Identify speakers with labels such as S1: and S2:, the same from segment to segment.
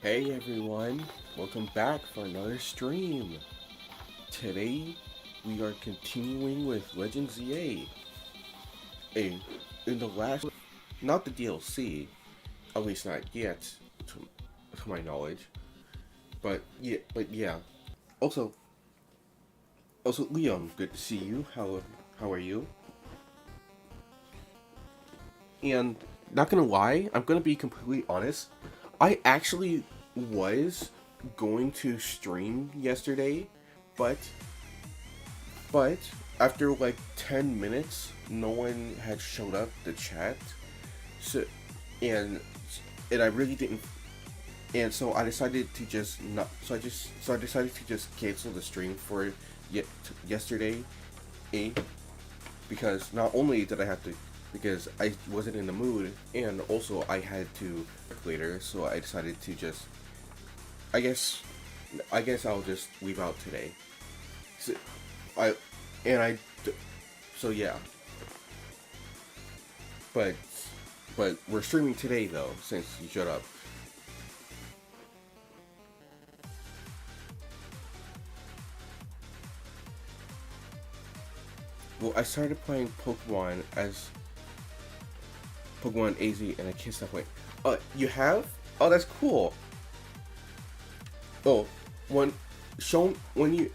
S1: Hey everyone, welcome back for another stream. Today we are continuing with Legend ZA. A in the last, not the DLC, at least not yet, to my knowledge. But yeah. Also, Liam, good to see you. How are you? And not gonna lie, I'm gonna be completely honest. I actually was going to stream yesterday, but But after like 10 minutes, no one had showed up to chat. So and and I really didn't and so I decided to just not so I decided to just cancel the stream for yesterday, eh? Because not only did I have to because I wasn't in the mood and also I had to work later, so I decided to just I guess I guess I'll just leave out today. So, I and I so yeah. But we're streaming today though, since you showed up. Well, I started playing Pokemon AZ, and I can't stop playing. You have? Oh, that's cool. Oh, when when you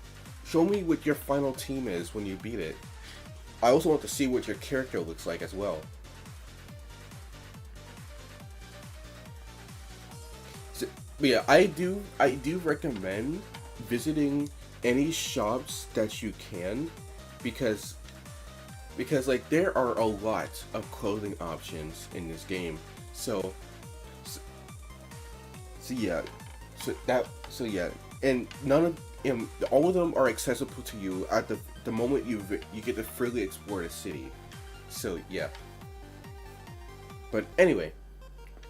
S1: show me what your final team is when you beat it. I also want to see what your character looks like as well. So, but yeah, I do recommend visiting any shops that you can, because like there are a lot of clothing options in this game. So, so yeah, so yeah, and none of and all of them are accessible to you at the moment you get to freely explore the city. So yeah, but anyway,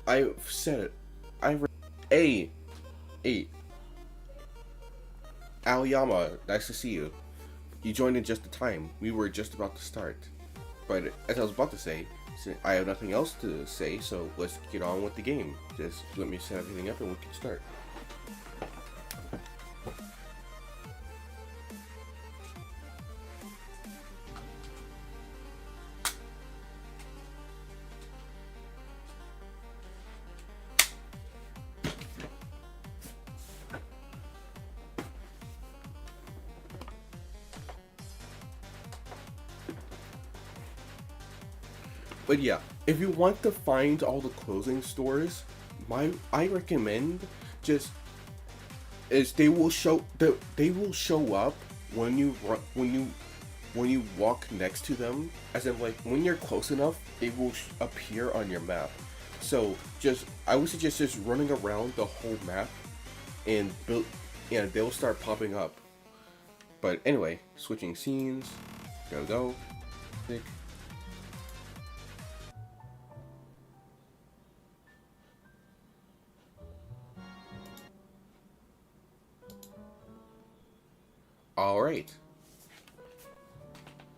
S1: I've said it. A, a Aoyama, nice to see you. You joined in just the time. We were just about to start. But as I was about to say, I have nothing else to say, so let's get on with the game. Just let me set everything up and we can start. But yeah, if you want to find all the clothing stores, I recommend just is they will show up when you walk next to them, as in like when you're close enough they will appear on your map. So just I would suggest just running around the whole map and build and they'll start popping up. But anyway, switching scenes, go click. All right,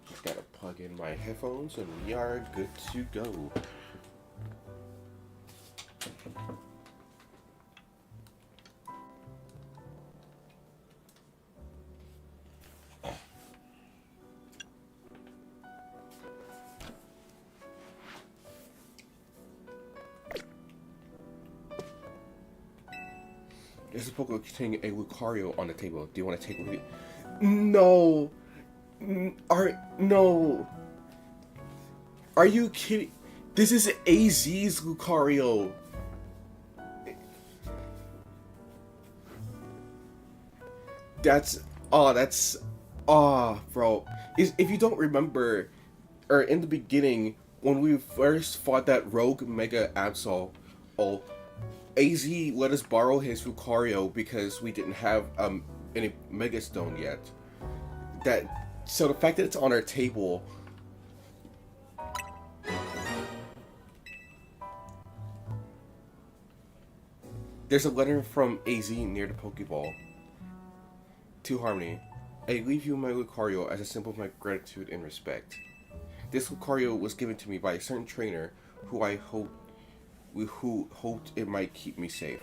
S1: just gotta plug in my headphones and we are good to go. There's a Pokemon containing a Lucario on the table. Do you want to take a look? No. No. Are you kidding? This is AZ's Lucario. That's that's bro. If you don't remember, or in the beginning when we first fought that rogue Mega Absol, oh, AZ let us borrow his Lucario because we didn't have any Mega Stone yet. So the fact that it's on our table. There's a letter from AZ near the Pokeball. To Harmony, I leave you my Lucario as a symbol of my gratitude and respect. This Lucario was given to me by a certain trainer who hoped it might keep me safe.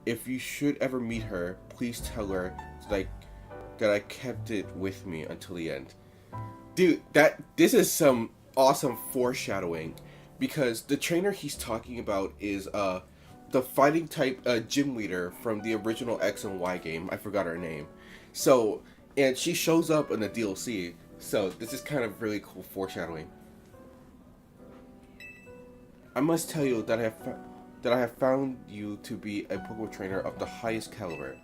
S1: If you should ever meet her, please tell her that I kept it with me until the end. Dude, this is some awesome foreshadowing, because the trainer he's talking about is the fighting type gym leader from the original X and Y game. I forgot her name. So, and she shows up in the DLC. So this is kind of really cool foreshadowing. I must tell you that I have found you to be a Pokemon trainer of the highest caliber.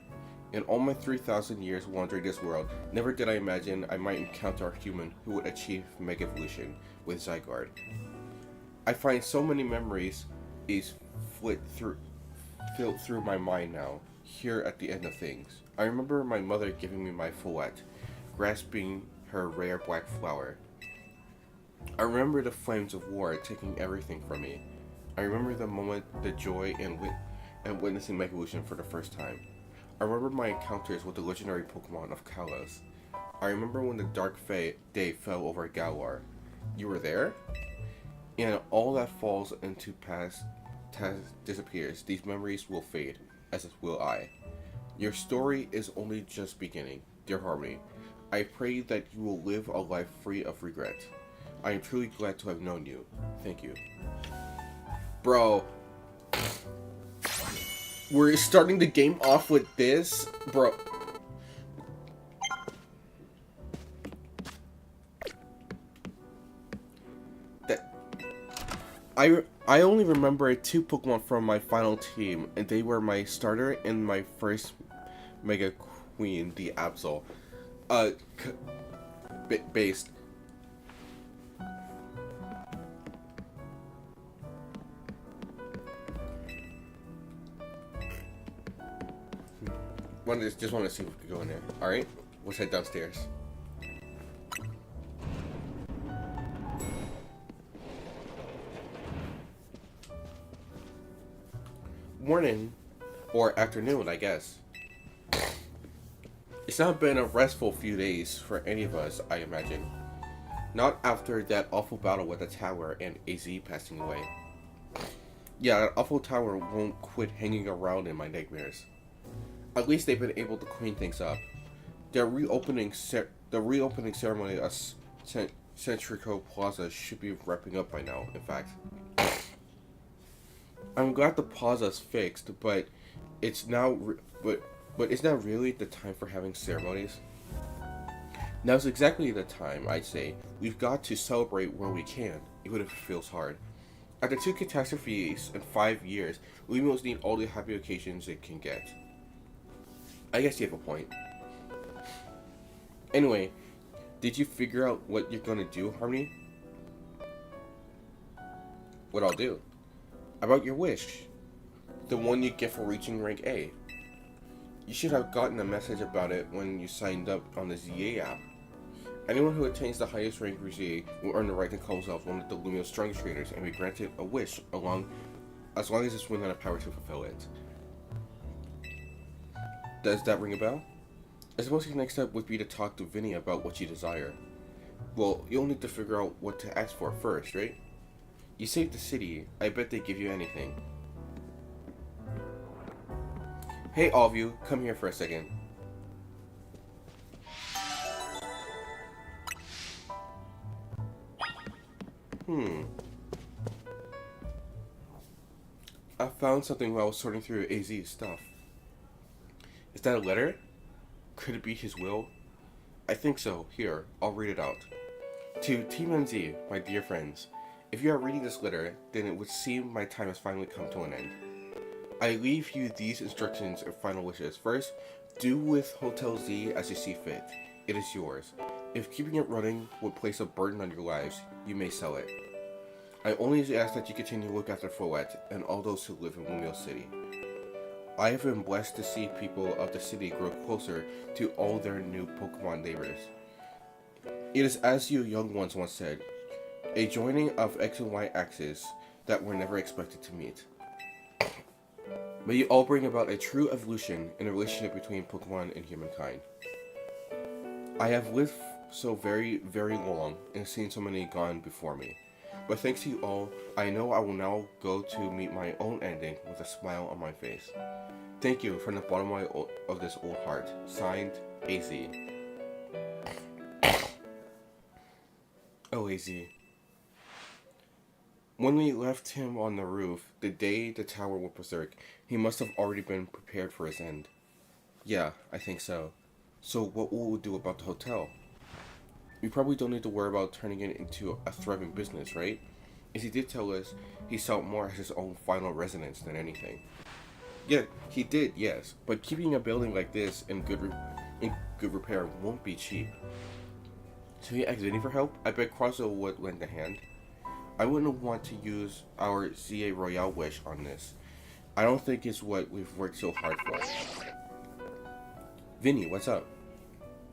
S1: In all my 3,000 years wandering this world, never did I imagine I might encounter a human who would achieve Mega Evolution with Zygarde. I find so many memories is filled through my mind now, here at the end of things. I remember my mother giving me my Follette, grasping her rare black flower. I remember the flames of war taking everything from me. I remember the moment, the joy, and witnessing Mega Evolution for the first time. I remember my encounters with the legendary Pokemon of Kalos. I remember when the dark day fell over Galar. You were there? And all that falls into past disappears. These memories will fade, as will I. Your story is only just beginning, dear Harmony. I pray that you will live a life free of regret. I am truly glad to have known you. Thank you. Bro. We're starting the game off with this? Bro. I only remember 2 Pokemon from my final team, and they were my starter and my first Mega Queen, the Absol. Based. Just want to see if we can go in there. Alright, let's head downstairs. Morning, or afternoon, I guess. It's not been a restful few days for any of us, I imagine. Not after that awful battle with the tower and AZ passing away. Yeah, that awful tower won't quit hanging around in my nightmares. At least they've been able to clean things up. The reopening ceremony of Centrico Plaza should be wrapping up by now, in fact. I'm glad the plaza's fixed, but it's now but is now really the time for having ceremonies? Now's exactly the time, I'd say. We've got to celebrate where we can, even if it feels hard. After 2 catastrophes in 5 years, we must need all the happy occasions it can get. I guess you have a point. Anyway, did you figure out what you're gonna do, Harmony? What I'll do? About your wish. The one you get for reaching rank A. You should have gotten a message about it when you signed up on the ZA app. Anyone who attains the highest rank for ZA will earn the right to call himself one of the Lumio's strongest trainers and be granted a wish as long as it's within the power to fulfill it. Does that ring a bell? I suppose the next step would be to talk to Vinny about what you desire. Well, you'll need to figure out what to ask for first, right? You saved the city. I bet they give you anything. Hey, all of you, come here for a second. I found something while I was sorting through AZ's stuff. Is that a letter? Could it be his will? I think so. Here, I'll read it out. To Team NZ, my dear friends, if you are reading this letter, then it would seem my time has finally come to an end. I leave you these instructions and final wishes. First, do with Hotel Z as you see fit. It is yours. If keeping it running would place a burden on your lives, you may sell it. I only ask that you continue to look after Follette and all those who live in Lumio City. I have been blessed to see people of the city grow closer to all their new Pokemon neighbors. It is as you young ones once said, a joining of X and Y axes that were never expected to meet. May you all bring about a true evolution in the relationship between Pokemon and humankind. I have lived so very, very long and seen so many gone before me. But thanks to you all, I know I will now go to meet my own ending with a smile on my face. Thank you from the bottom of this old heart. Signed, AZ. Oh, AZ. When we left him on the roof, the day the tower went berserk, he must have already been prepared for his end. Yeah, I think so. So what will we do about the hotel? We probably don't need to worry about turning it into a thriving business, right? As he did tell us, he saw it more as his own final residence than anything. Yeah, he did, yes, but keeping a building like this in good repair won't be cheap. So he asked Vinny for help. I bet Crosso would lend a hand. I wouldn't want to use our ZA Royale wish on this. I don't think it's what we've worked so hard for. Vinny, what's up?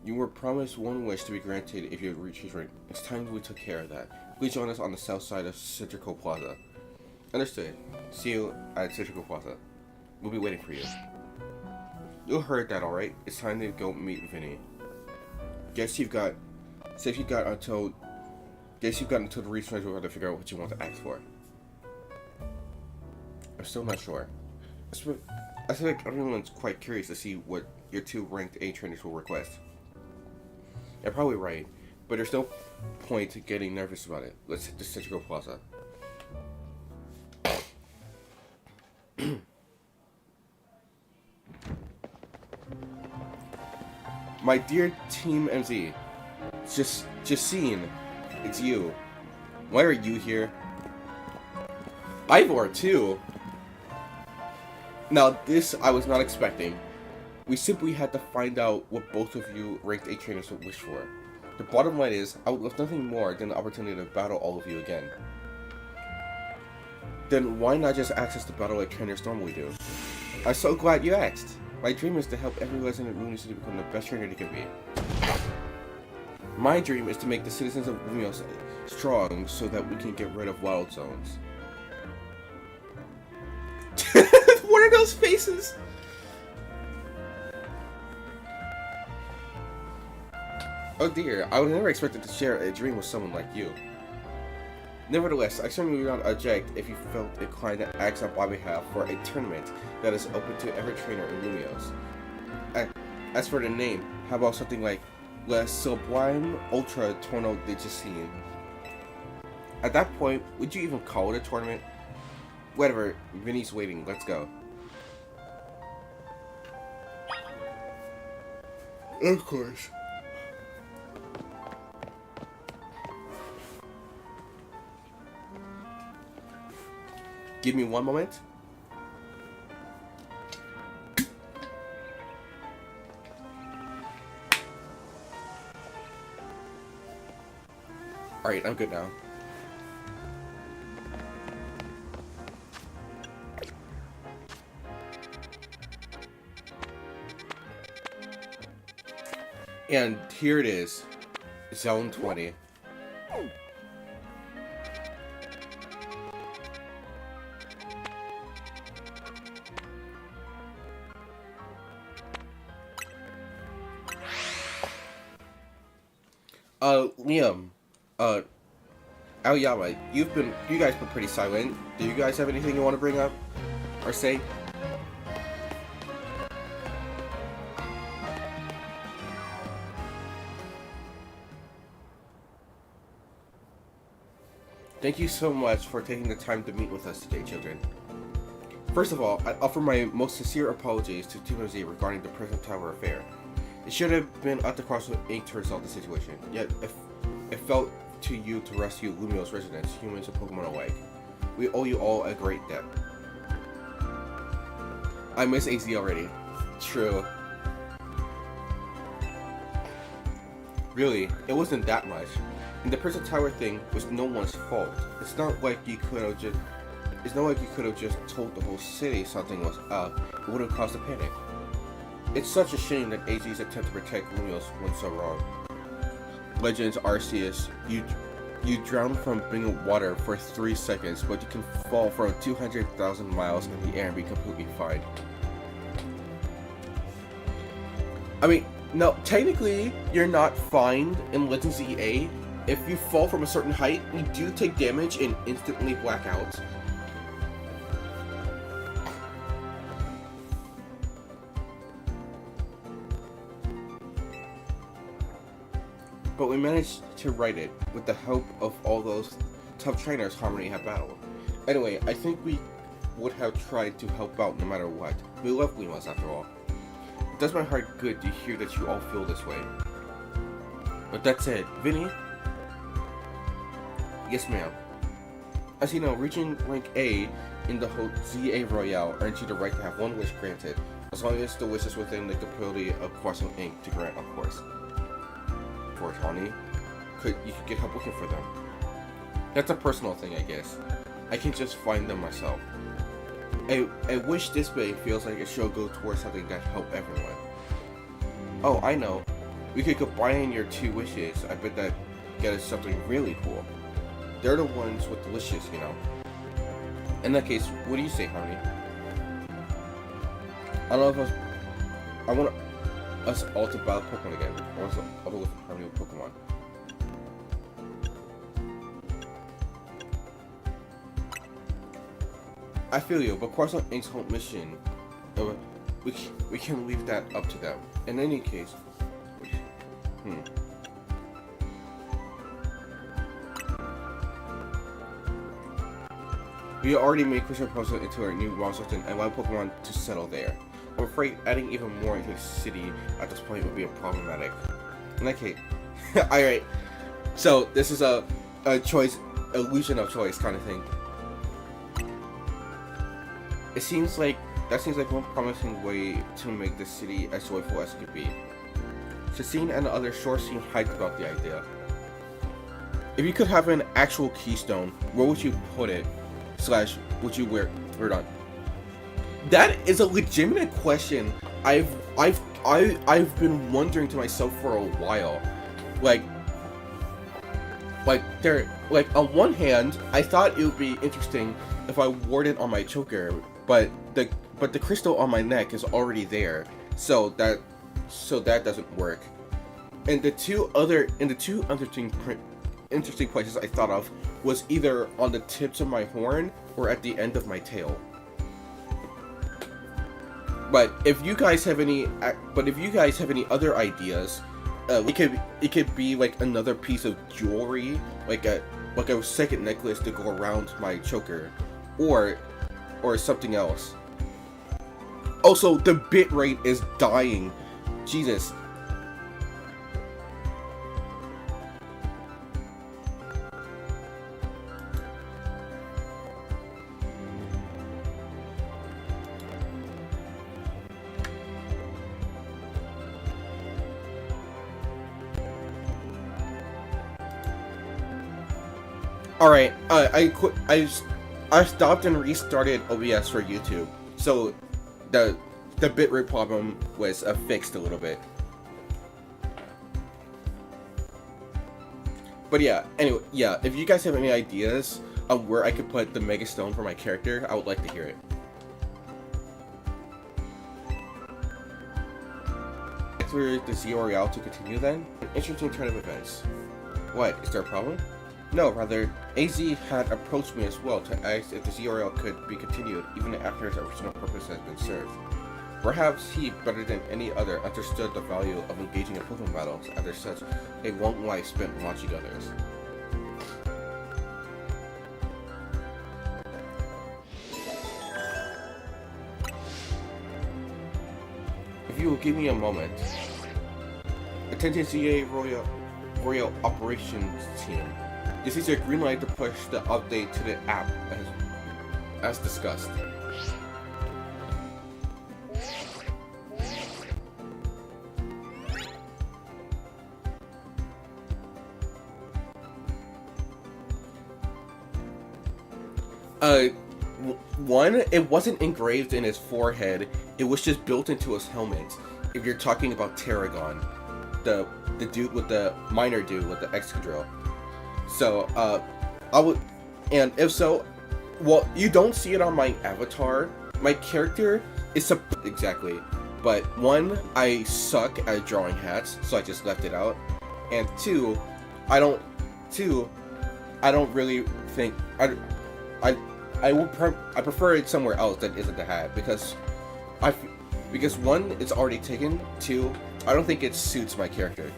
S1: You were promised one wish to be granted if you reach his rank. It's time we took care of that. Please join us on the south side of Citrico Plaza. Understood. See you at Citrico Plaza. We'll be waiting for you. You heard that, alright? It's time to go meet Vinny. Guess you've got until the reschedule to figure out what you want to ask for. I'm still not sure. I feel like everyone's quite curious to see what your two ranked A trainers will request. You're probably right, but there's no point to getting nervous about it. Let's hit the Citrico Plaza. My dear Team MZ, Justine, it's you. Why are you here? Ivor, too. Now, this I was not expecting. We simply had to find out what both of you ranked A trainers would wish for. The bottom line is, I would love nothing more than the opportunity to battle all of you again. Then why not just access the battle like trainers normally do? I'm so glad you asked. My dream is to help every resident of Lumio City become the best trainer they can be. My dream is to make the citizens of Lumio strong so that we can get rid of wild zones. What are those faces? Oh dear, I would never expected to share a dream with someone like you. Nevertheless, I certainly would not object if you felt inclined to ask on my behalf for a tournament that is open to every trainer in Lumios. As for the name, how about something like Le Sublime Ultra Torno de Justine? At that point, would you even call it a tournament? Whatever, Vinny's waiting, let's go. Of course. Give me one moment. Alright, I'm good now. And here it is. Zone 20. Liam, Aoyama, you guys been pretty silent. Do you guys have anything you want to bring up? Or say? Thank you so much for taking the time to meet with us today, children. First of all, I offer my most sincere apologies to Team Z regarding the Prism Tower affair. It should have been up to Crossroads Inc. to resolve the situation, yet it felt to you to rescue Lumio's residents, humans and Pokemon alike. We owe you all a great debt. I miss AZ already. True. Really, it wasn't that much. And the Prism Tower thing was no one's fault. It's not like you could have just told the whole city something was up. It would have caused a panic. It's such a shame that AZ's attempt to protect Lumios went so wrong. Legends Arceus, you drown from being water for 3 seconds, but you can fall from 200,000 miles in the air and be completely fine. I mean, no, technically, you're not fine in Legends EA, if you fall from a certain height, you do take damage and instantly black out. But we managed to write it with the help of all those tough trainers Harmony had battled. Anyway, I think we would have tried to help out no matter what. We love Limas after all. It does my heart good to hear that you all feel this way. But that said, Vinny? Yes, ma'am. As you know, reaching rank A in the whole ZA Royale earns you the right to have one wish granted, as long as the wish is within the capability of Croissant Inc. to grant, of course. For Tawny, you could get help looking for them. That's a personal thing, I guess. I can just find them myself. A wish this way feels like it should go towards something that help everyone. Oh, I know. We could combine your two wishes. I bet that get us something really cool. They're the ones with the wishes, you know. In that case, what do you say, Harmony? I don't know if I want us all to battle Pokemon again. I want us all to look for Harmony with Pokemon. I feel you, but Croissant Inc.'s whole mission, we can leave that up to them. In any case, we already made Christian Proposal into our new monster and allow Pokemon to settle there. I'm afraid adding even more into the city at this point would be problematic. In that case, alright. So this is a choice, illusion of choice kind of thing. That seems like one promising way to make the city as joyful as it could be. Shasine and the others sure seem hyped about the idea. If you could have an actual keystone, where would you put it? / would you wear it on? That is a legitimate question. I've been wondering to myself for a while. Like on one hand, I thought it would be interesting if I wore it on my choker, but the crystal on my neck is already there, so that doesn't work. And the two other interesting places I thought of was either on the tips of my horn or at the end of my tail. But if you guys have any other ideas, it could be like another piece of jewelry, like a second necklace to go around my choker, or something else. Also, the bitrate is dying. Jesus. Alright, I stopped and restarted OBS for YouTube, so the bitrate problem was fixed a little bit. But yeah, anyway, yeah, if you guys have any ideas on where I could put the Mega Stone for my character, I would like to hear it. For the Zero Real to continue then? An interesting turn of events. What, is there a problem? No, rather, AZ had approached me as well to ask if the ZRL could be continued even after its original purpose has been served. Perhaps he, better than any other, understood the value of engaging in Pokemon battles after such a long life spent watching others. If you will give me a moment. Attention CA Royal Operations Team. This is your green light to push the update to the app as discussed. One, it wasn't engraved in his forehead, it was just built into his helmet. If you're talking about Tarragon, the dude with the minor dude with the Excadrill. So, I would, and if so, well, you don't see it on my avatar. My character is exactly, but one, I suck at drawing hats, so I just left it out, and two, I don't Two, I don't really think I I prefer it somewhere else that isn't the hat because because one, it's already taken. Two, I don't think it suits my character.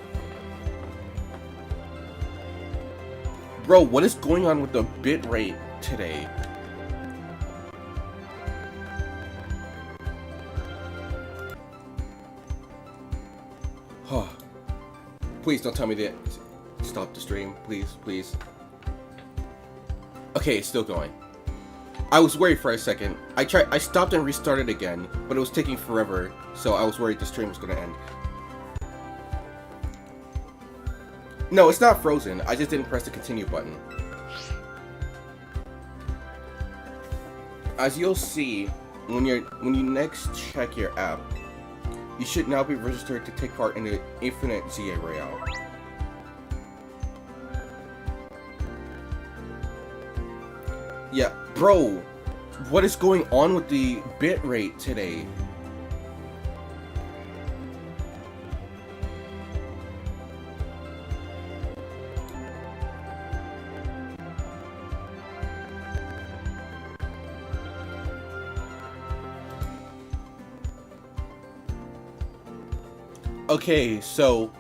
S1: Bro, what is going on with the bit rate today? Please don't tell me that. Stop the stream, please, please. Okay, it's still going. I was worried for a second. I stopped and restarted again, but it was taking forever, so I was worried the stream was gonna end. No, it's not frozen. I just didn't press the continue button. As you'll see, when you next check your app, you should now be registered to take part in the Infinite ZA Royale. Yeah, bro, what is going on with the bitrate today? Okay, so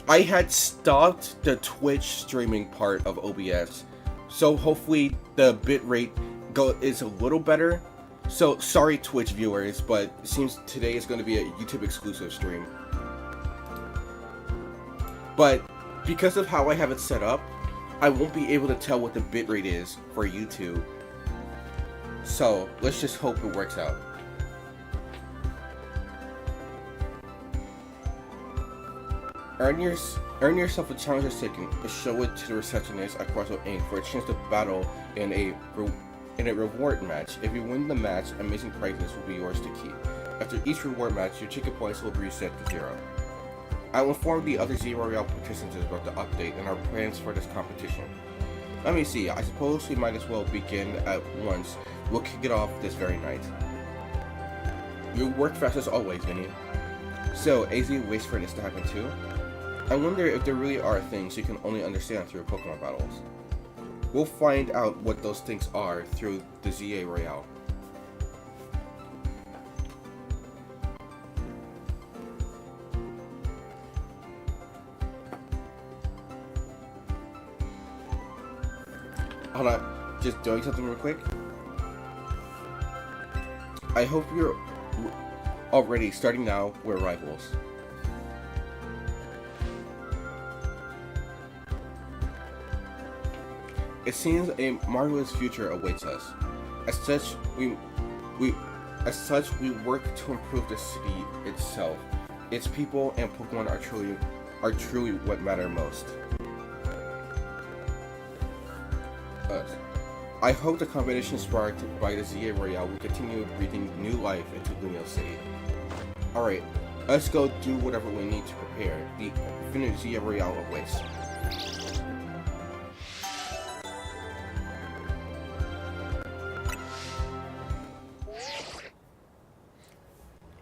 S1: I had stopped the Twitch streaming part of OBS, so hopefully the bitrate is a little better. So sorry Twitch viewers, but it seems today is going to be a YouTube exclusive stream. But because of how I have it set up, I won't be able to tell what the bitrate is for YouTube. So let's just hope it works out. Earn yourself a challenger ticket and show it to the receptionist at Quarto Inc. for a chance to battle in a reward match. If you win the match, amazing prizes will be yours to keep. After each reward match, your ticket points will be reset to 0. I will inform the other ZA Royale participants about the update and our plans for this competition. Let me see, I suppose we might as well begin at once. We'll kick it off this very night. You work fast as always, Vinny. So, AZ waits for this to happen too? I wonder if there really are things you can only understand through Pokemon battles. We'll find out what those things are through the ZA Royale. Hold on, just doing something real quick. I hope you're already starting now. We're rivals. It seems a marvelous future awaits us. As such, we work to improve the city itself. Its people and Pokemon are truly what matter most. I hope the competition sparked by the ZA Royale will continue breathing new life into Lumiose City. Alright, let's go do whatever we need to prepare. The Infinite ZA Royale awaits.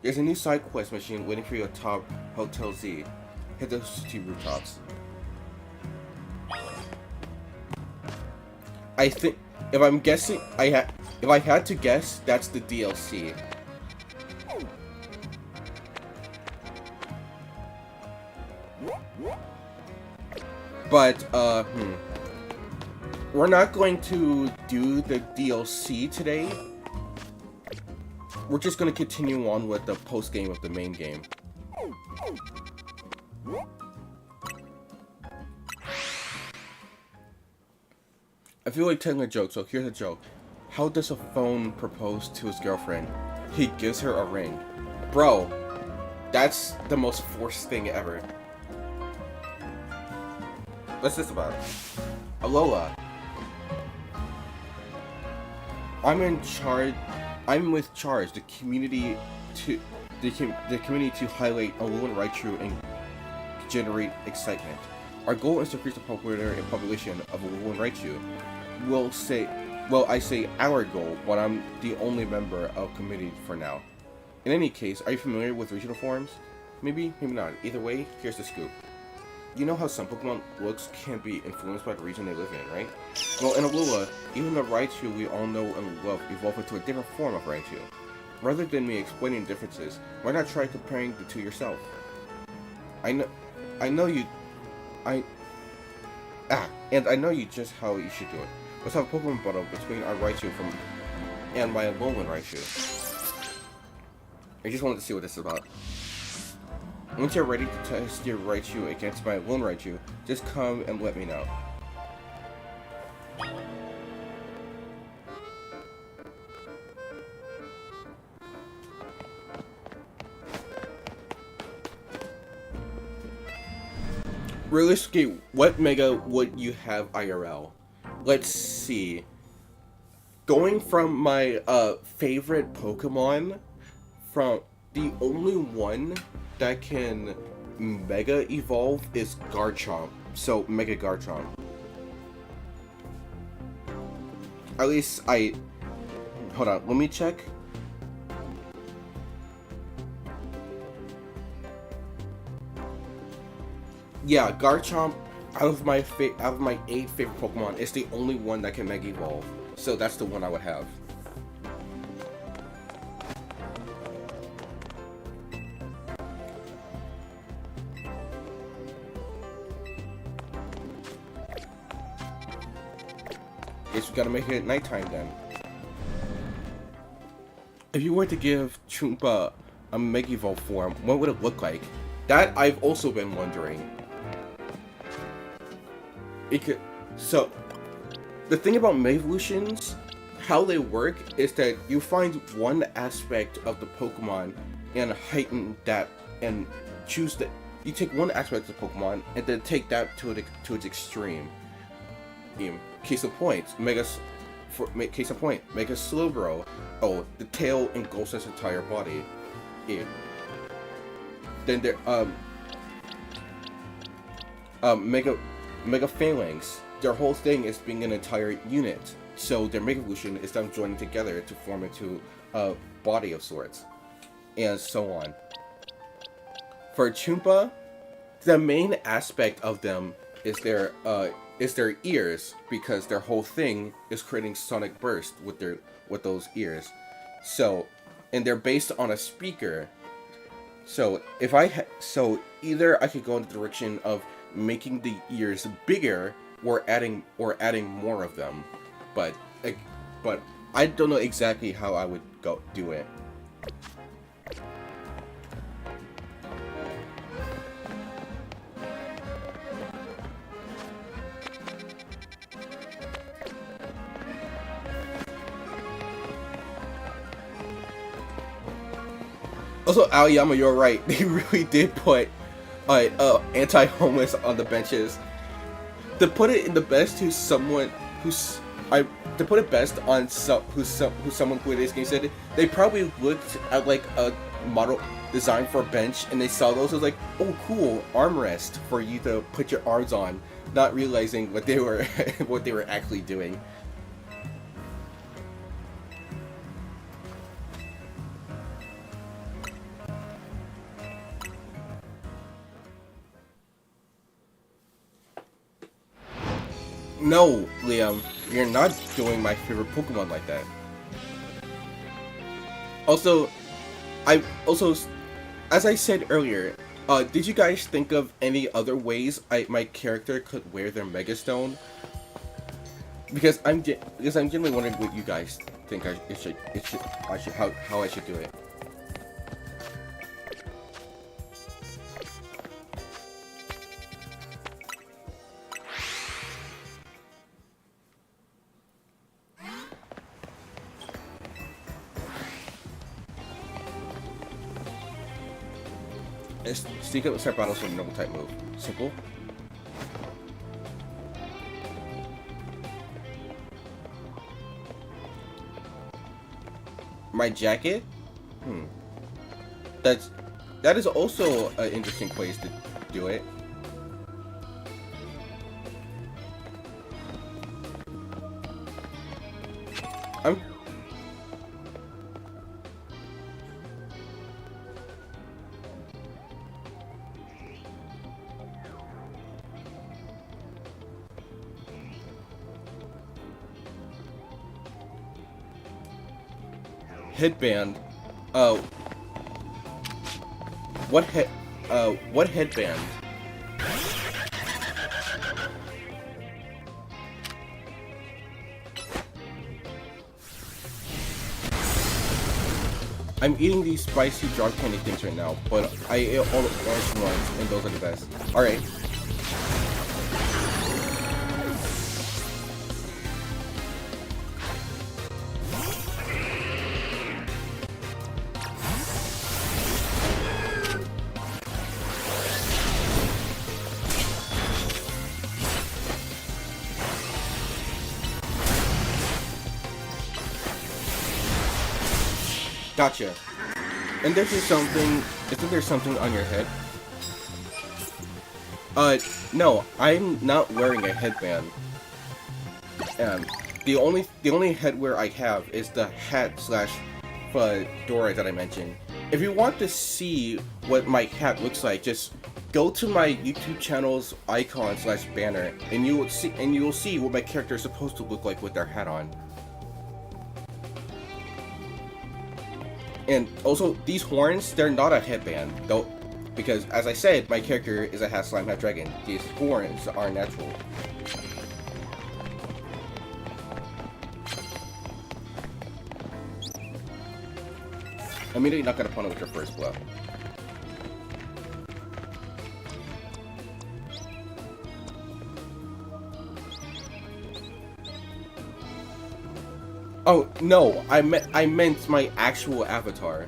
S1: There's a new side quest machine waiting for you atop Hotel Z. Hit those 2 rooftops. I think, if I'm guessing, if I had to guess, that's the DLC. But, we're not going to do the DLC today. We're just going to continue on with the post-game of the main game. I feel like telling a joke, so here's a joke. How does a phone propose to his girlfriend? He gives her a ring. Bro, that's the most forced thing ever. What's this about? Alola. I'm with Charge, the community to highlight Alolan and Raichu and generate excitement. Our goal is to increase the popularity and population of Alolan and Raichu. I say our goal, but I'm the only member of committee for now. In any case, are you familiar with regional forums? Maybe, maybe not. Either way, here's the scoop. you know how some Pokemon looks can be influenced by the region they live in, right? Well, in Alola, even the Raichu we all know and love evolved into a different form of Raichu. Rather than me explaining the differences, why not try comparing the two yourself? I know you, I, and I know you just how you should do it. Let's have a Pokemon battle between our Raichu and my Alolan Raichu. I just wanted to see what this is about. Once you're ready to test your Raichu against my Alolan Raichu, just come and let me know. Realistically, what Mega would you have IRL? Let's see. Going from my favorite Pokemon, from the only one that can Mega Evolve is Garchomp. So, Mega Garchomp. At least hold on, let me check. Yeah, Garchomp out of my 8 favorite Pokemon is the only one that can Mega Evolve. So that's the one I would have. Guess we gotta make it at nighttime then. If you were to give Choompa a Mega Evolve form, what would it look like? That I've also been wondering. So, the thing about Mega Evolutions, how they work is that you find one aspect of the Pokemon and heighten that, and choose that. You take one aspect of the Pokemon and then take that to its extreme. Case in point, Mega Slowbro. Oh, the tail engulfs its entire body. Then there Mega Phalanx. Their whole thing is being an entire unit, so their Mega Evolution is them joining together to form into a body of sorts, and so on. For Choompa, the main aspect of them is their ears, because their whole thing is creating sonic burst with those ears. So, and they're based on a speaker. So so either I could go in the direction of making the ears bigger or adding more of them, but I don't know exactly how I would go do it. Also, Aoyama, you're right. They really did put anti-homeless on the benches. To put it in the best to someone to put it best on someone who this game said, they probably looked at like a model design for a bench and they saw those. It was like, oh cool, armrest for you to put your arms on, not realizing what they were what they were actually doing. No, Liam, you're not doing my favorite Pokemon like that. Also, as I said earlier, did you guys think of any other ways my character could wear their Mega Stone? Because I'm genuinely wondering what you guys think how I should do it. Sneak up and start battles with a normal type move. Simple. My jacket? That is also an interesting place to do it. headband. What headband? I'm eating these spicy drop candy things right now, but I ate all the orange ones, and those are the best. Alright. Gotcha. And there's just something. Isn't there something on your head? No, I'm not wearing a headband. The only headwear I have is the hat slash fedora that I mentioned. If you want to see what my hat looks like, just go to my YouTube channel's icon slash banner, and you will see what my character is supposed to look like with their hat on. And also, these horns, they're not a headband, though, because, as I said, my character is a half slime, half dragon. These horns are natural. Immediately not gonna opponent with your first blow. Oh no, I meant my actual avatar,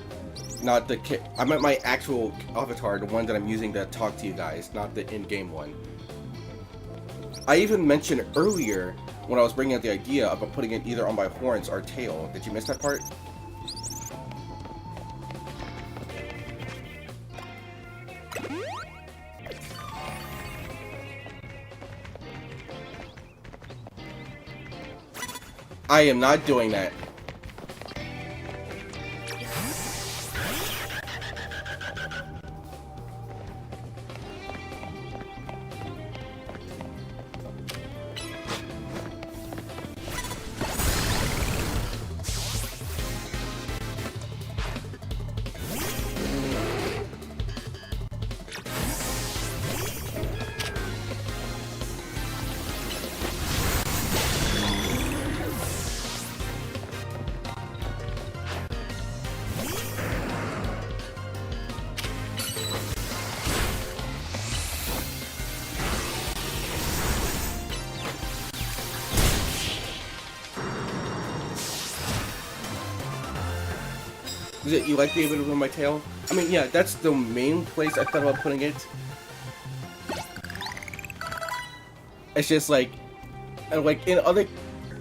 S1: not the I meant my actual avatar, the one that I'm using to talk to you guys, not the in-game one. I even mentioned earlier when I was bringing up the idea about putting it either on my horns or tail. Did you miss that part? I am not doing that. Is it you like being able to ruin my tail? I mean, yeah, that's the main place I thought about putting it. It's just like in other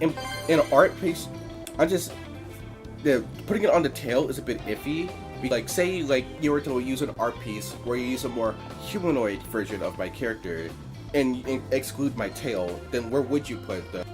S1: in an art piece, putting it on the tail is a bit iffy. Like, say like you were to use an art piece where you use a more humanoid version of my character and exclude my tail, then where would you put the?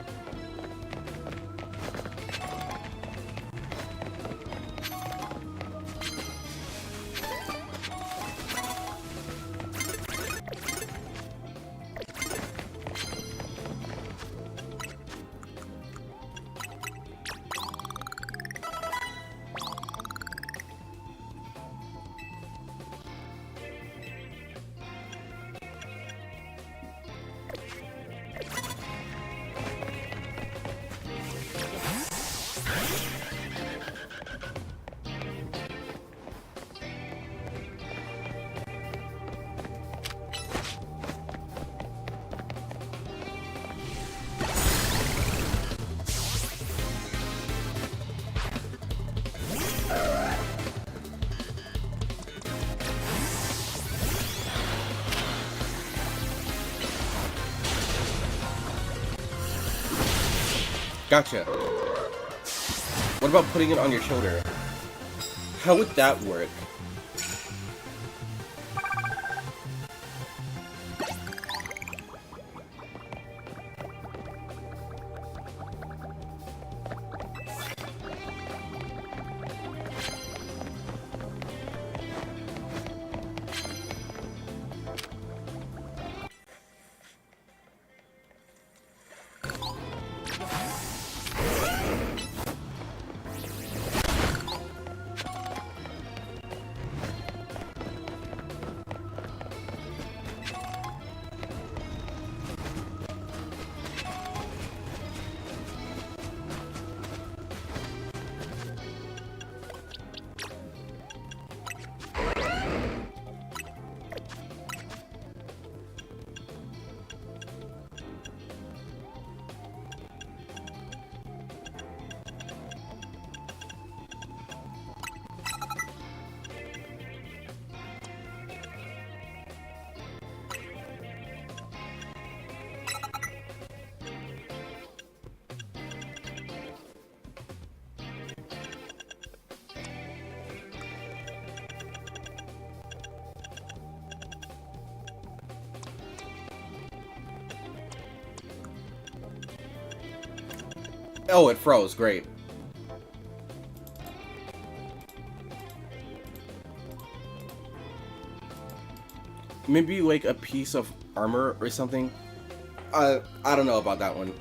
S1: Gotcha. What about putting it on your shoulder? How would that work? Oh, it froze. Great. Maybe like a piece of armor or something. I don't know about that one.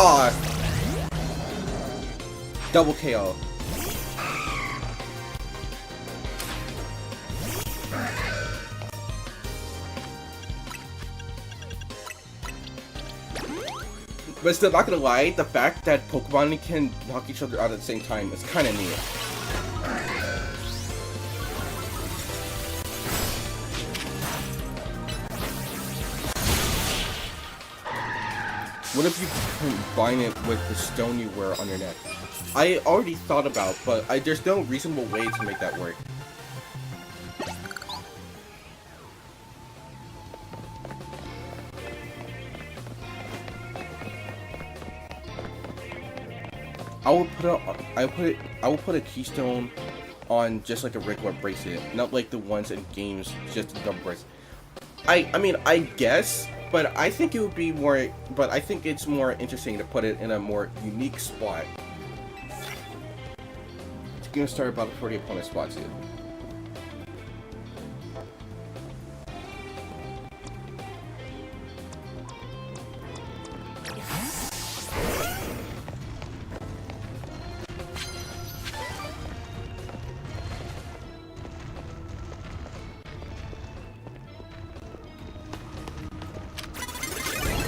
S1: Aw, double KO. But still, not gonna lie, the fact that Pokemon can knock each other out at the same time is kind of neat. What if you combine it with the stone you wear on your neck? I already thought about, but there's no reasonable way to make that work. I will put a keystone on just like a regular bracelet, not like the ones in games, just a double bracelet. I mean, I guess, but I think it would be more, but I think it's more interesting to put it in a more unique spot. It's gonna start about before the opponent spots you.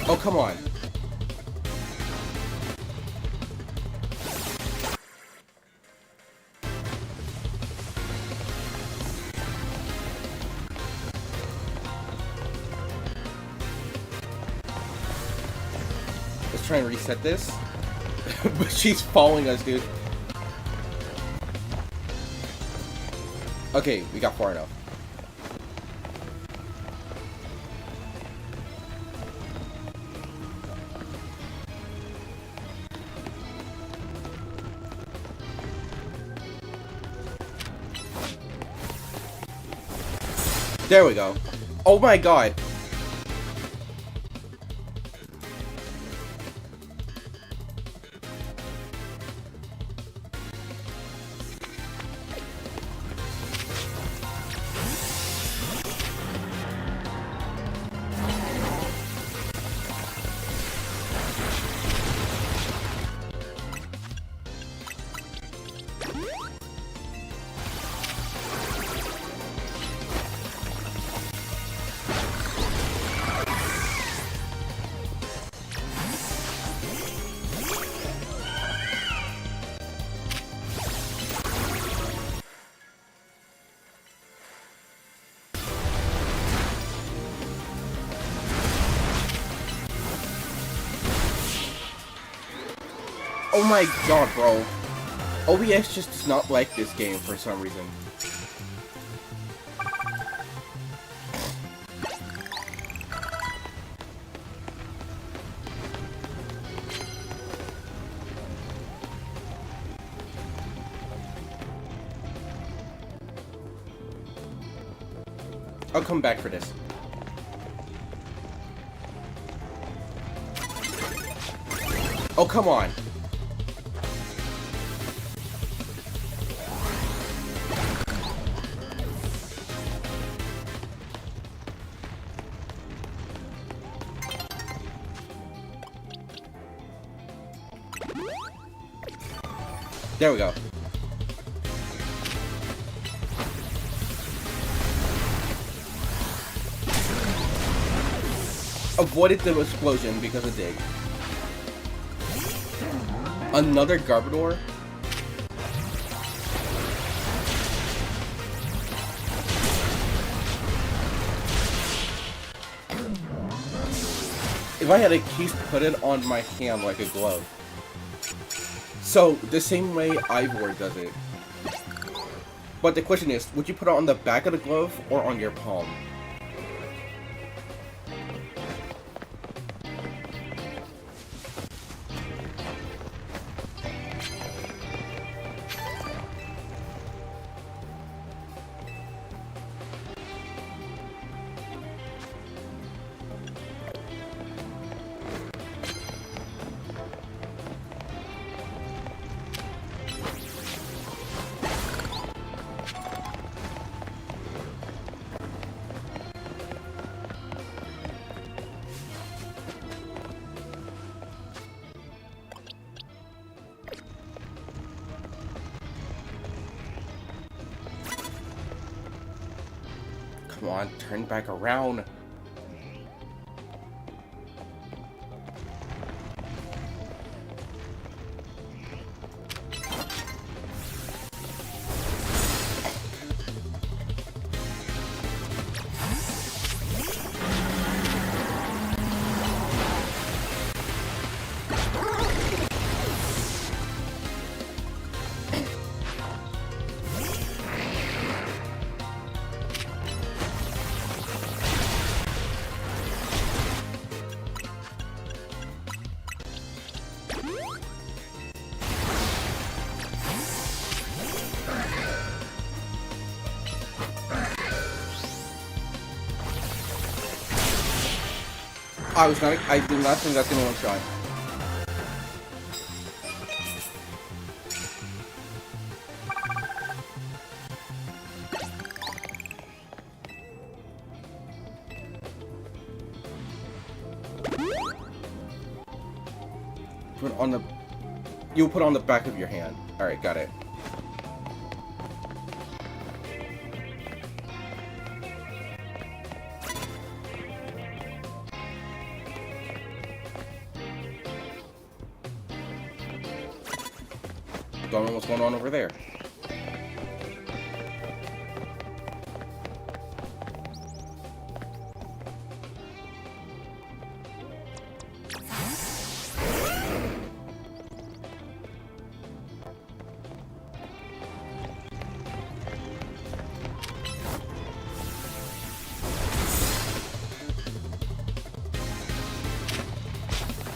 S1: Oh, come on. Let's try and reset this. But she's following us, dude. Okay, we got far enough. There we go. Oh my god. Oh my god, bro. OBS just does not like this game for some reason. I'll come back for this. Oh, come on. There we go. Avoided the explosion because of Dig. Another Garbodor? If I had a case, put it on my hand like a glove. So, the same way Ivor does it. But the question is, would you put it on the back of the glove or on your palm? Come on, turn back around. I did not think that's gonna one shot. Put on the... You'll put on the back of your hand. Alright, got it. Don't know what's going on over there.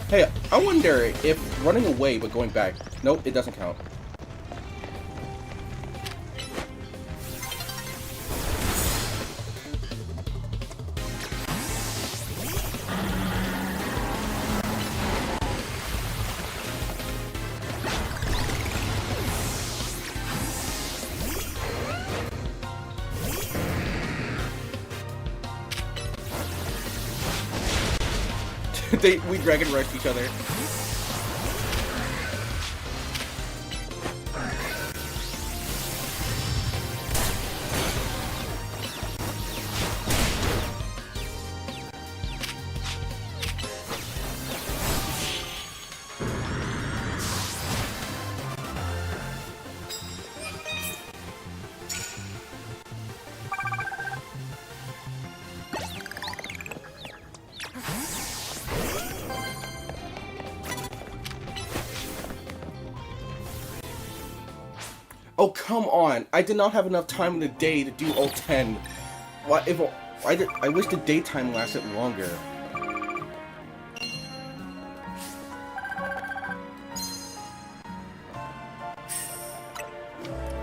S1: Hey, I wonder if running away but going back... Nope, it doesn't count. We Dragon Rush each other. Oh, come on! I did not have enough time in the day to do all 10. What if I wish the daytime lasted longer.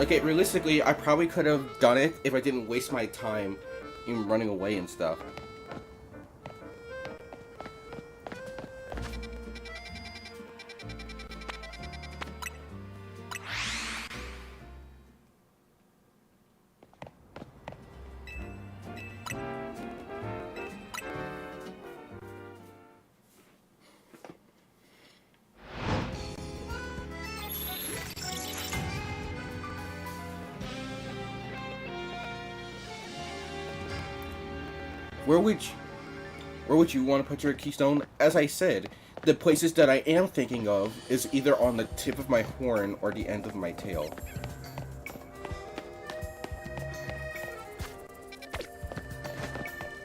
S1: Okay, realistically, I probably could have done it if I didn't waste my time in running away and stuff. Where would you... Where would you want to put your keystone? As I said, the places that I am thinking of is either on the tip of my horn or the end of my tail.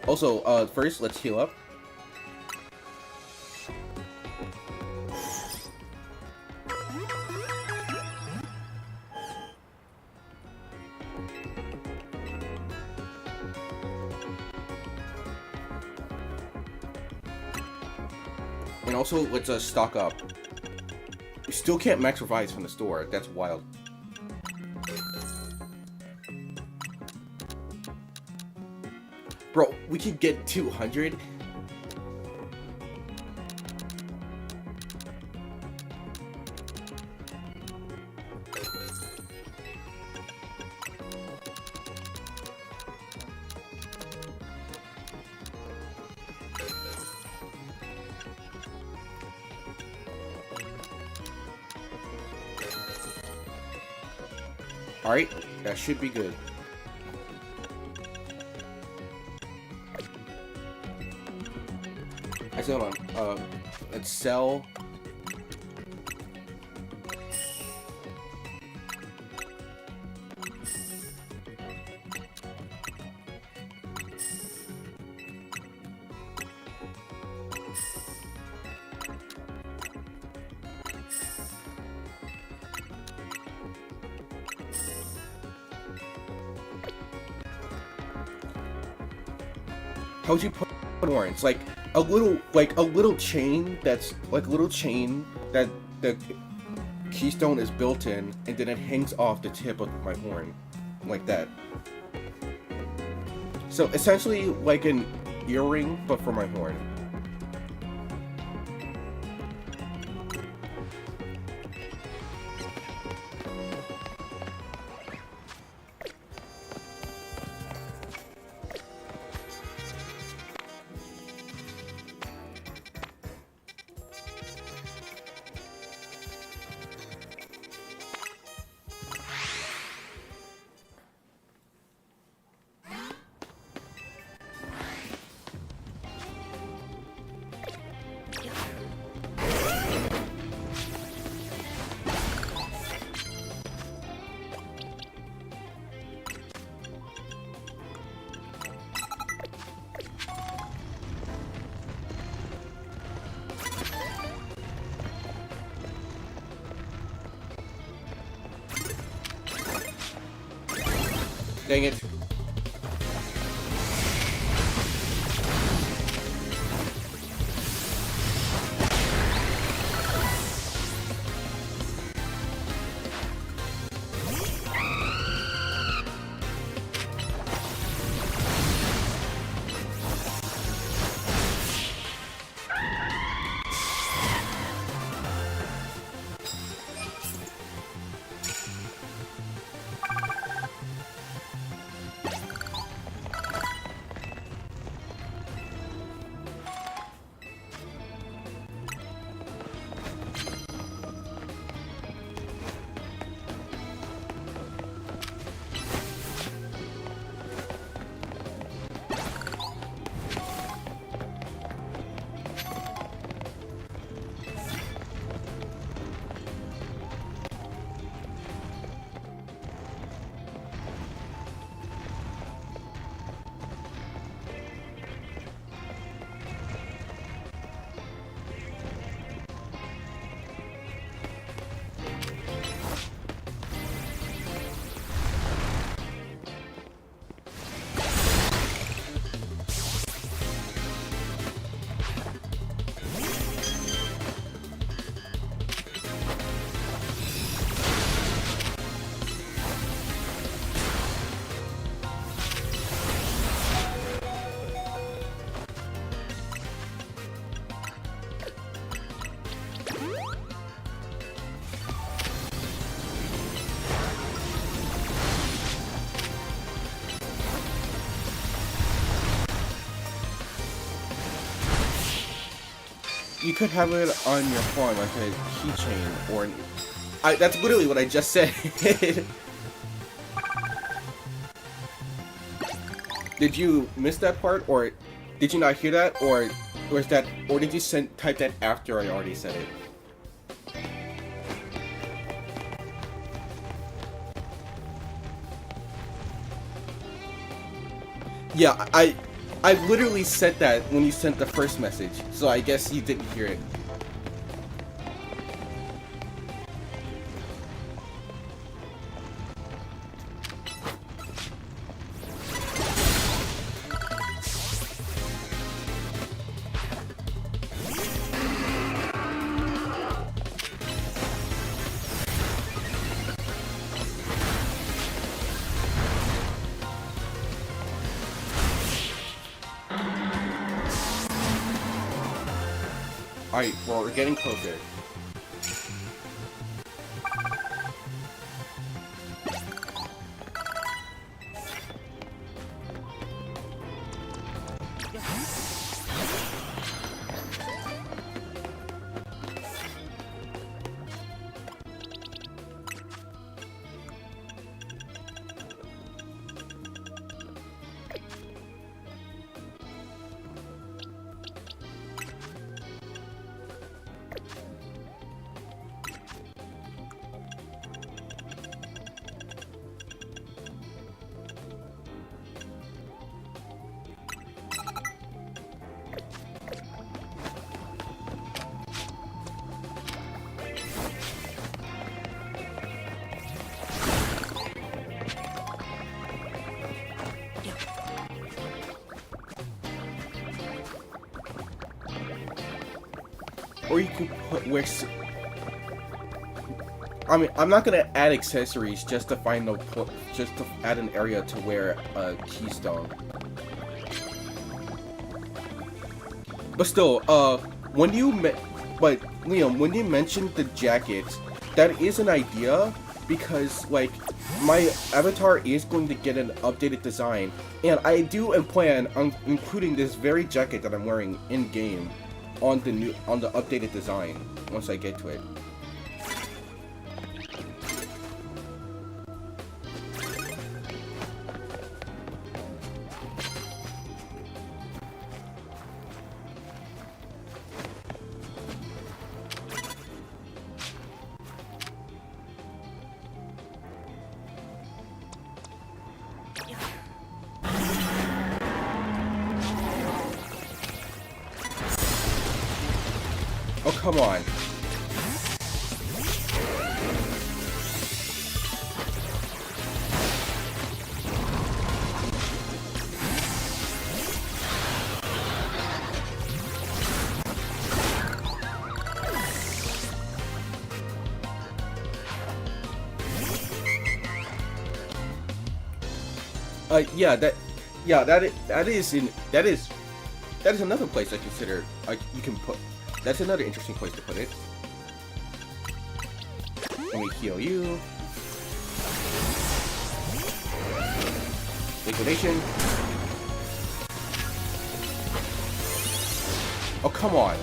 S1: Also, first, let's heal up. And also, let's stock up. We still can't max revives from the store. That's wild. Bro, we could get 200. Alright, that should be good. Actually, hold on. Let's sell. How would you put horns? Like a little chain that's like a little chain that the keystone is built in, and then it hangs off the tip of my horn, like that. So essentially like an earring, but for my horn. Dang it. You could have it on your phone like a keychain or that's literally what I just said. Did you miss that part or Did you not hear that, or did you type that after I already said it? Yeah, I literally said that when you sent the first message, so I guess you didn't hear it. Alright, well, we're getting closer. Or you could put where. I mean, I'm not gonna add accessories just to find just to add an area to wear a keystone. But still, when you but Liam, when you mentioned the jackets, that is an idea because like my avatar is going to get an updated design, and I do plan on including this very jacket that I'm wearing in game on the updated design once I get to it. Oh, come on. That is another place I consider you can put. That's another interesting place to put it. Let me heal you. Liquidation. Oh, come on.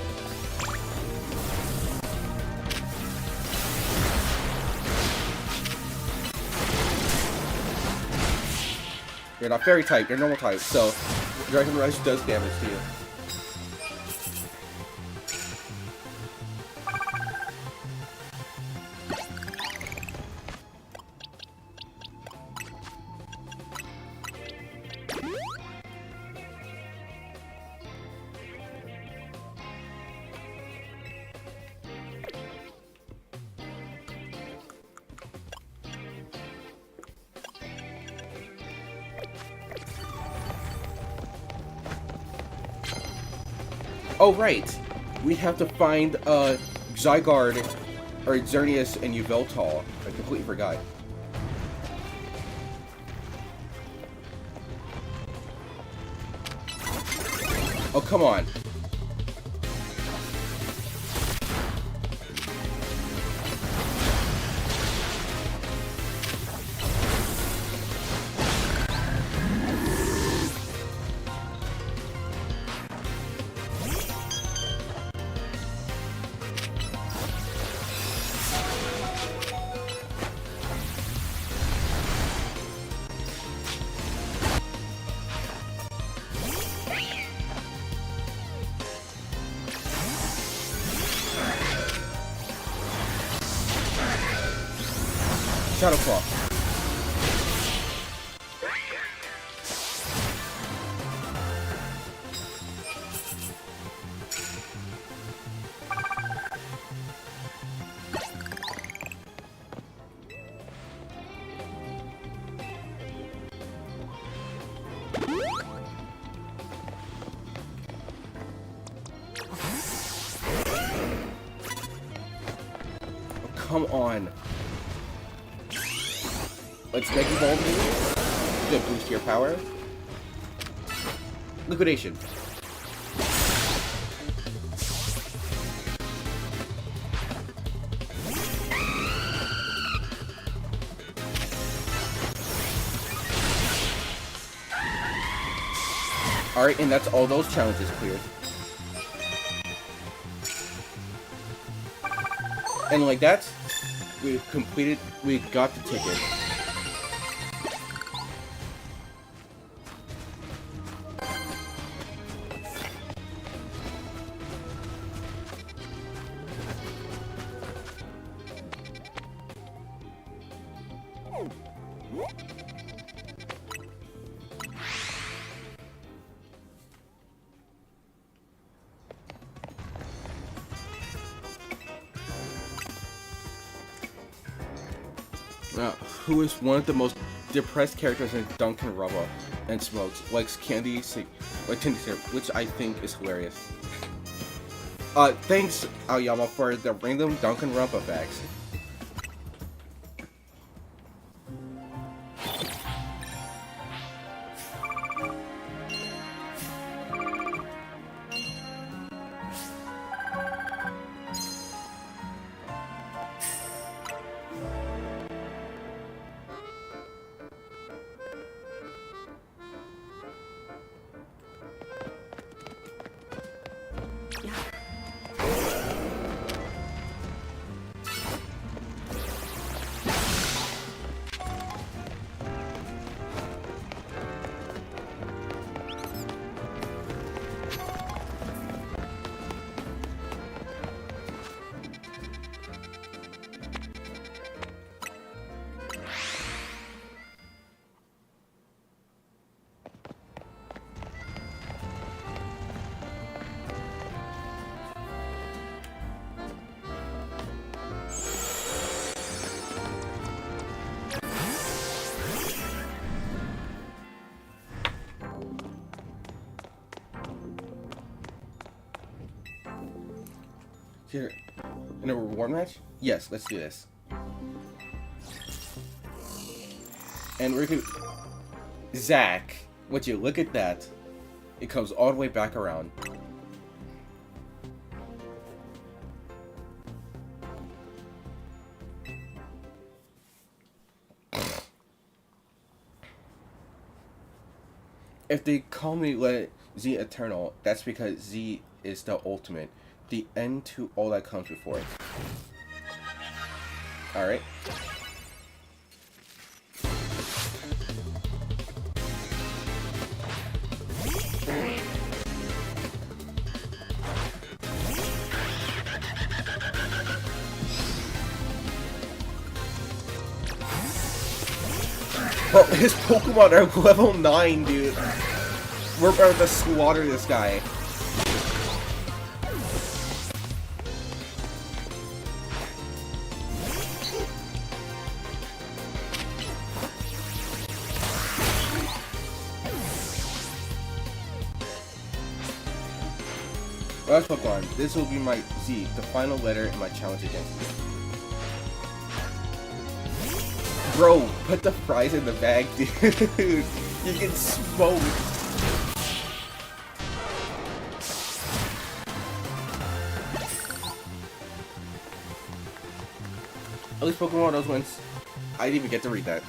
S1: You're not fairy type, you're normal type, so Dragon Rush does damage to you. Oh, right. We have to find Zygarde, or Xerneas, and Yveltal. I completely forgot. Oh, come on. Shadow Claw. Come on. Let's Mega Evolve you. Good boost to your power. Liquidation. Alright, and that's all those challenges cleared. And like that, we completed, we got the ticket. Who is one of the most depressed characters in Danganronpa and smokes, likes candy, like candy syrup, which I think is hilarious. Thanks, Aoyama, for the random Danganronpa facts. Here, in a reward match? Yes, let's do this. And we're gonna... Zach, would you look at that? It comes all the way back around. If they call me Let Z Eternal, that's because Z is the ultimate. The end to all that comes before it. Alright. Well, his Pokemon are level 9, dude. We're about to slaughter this guy. Last Pokemon, this will be my Z, the final letter in my challenge against you. Bro, put the fries in the bag, dude. You get smoked. At least Pokemon those ones. I didn't even get to read that.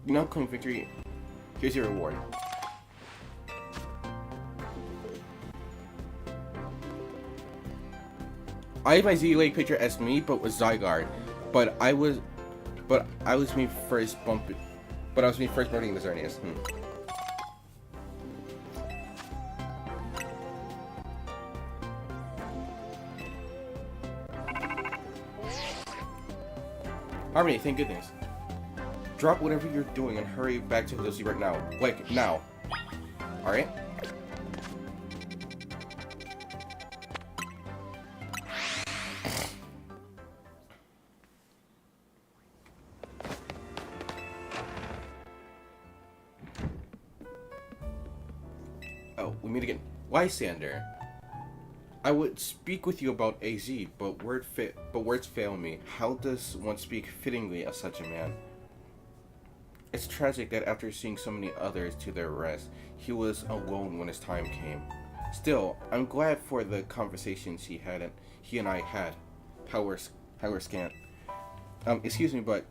S1: You know, come victory. Here's your reward. I have my Z-Lake picture as me, but with Zygarde. But I was me first bumping. But I was me first bumping the Xerneas. Harmony, thank goodness. Drop whatever you're doing and hurry back to Lucy right now. Like, now. Alright? Oh, we meet again. Lysander. I would speak with you about AZ, but words fail me. How does one speak fittingly of such a man? It's tragic that after seeing so many others to their rest, he was alone when his time came. Still, I'm glad for the conversations he and I had. However scant. Excuse me, but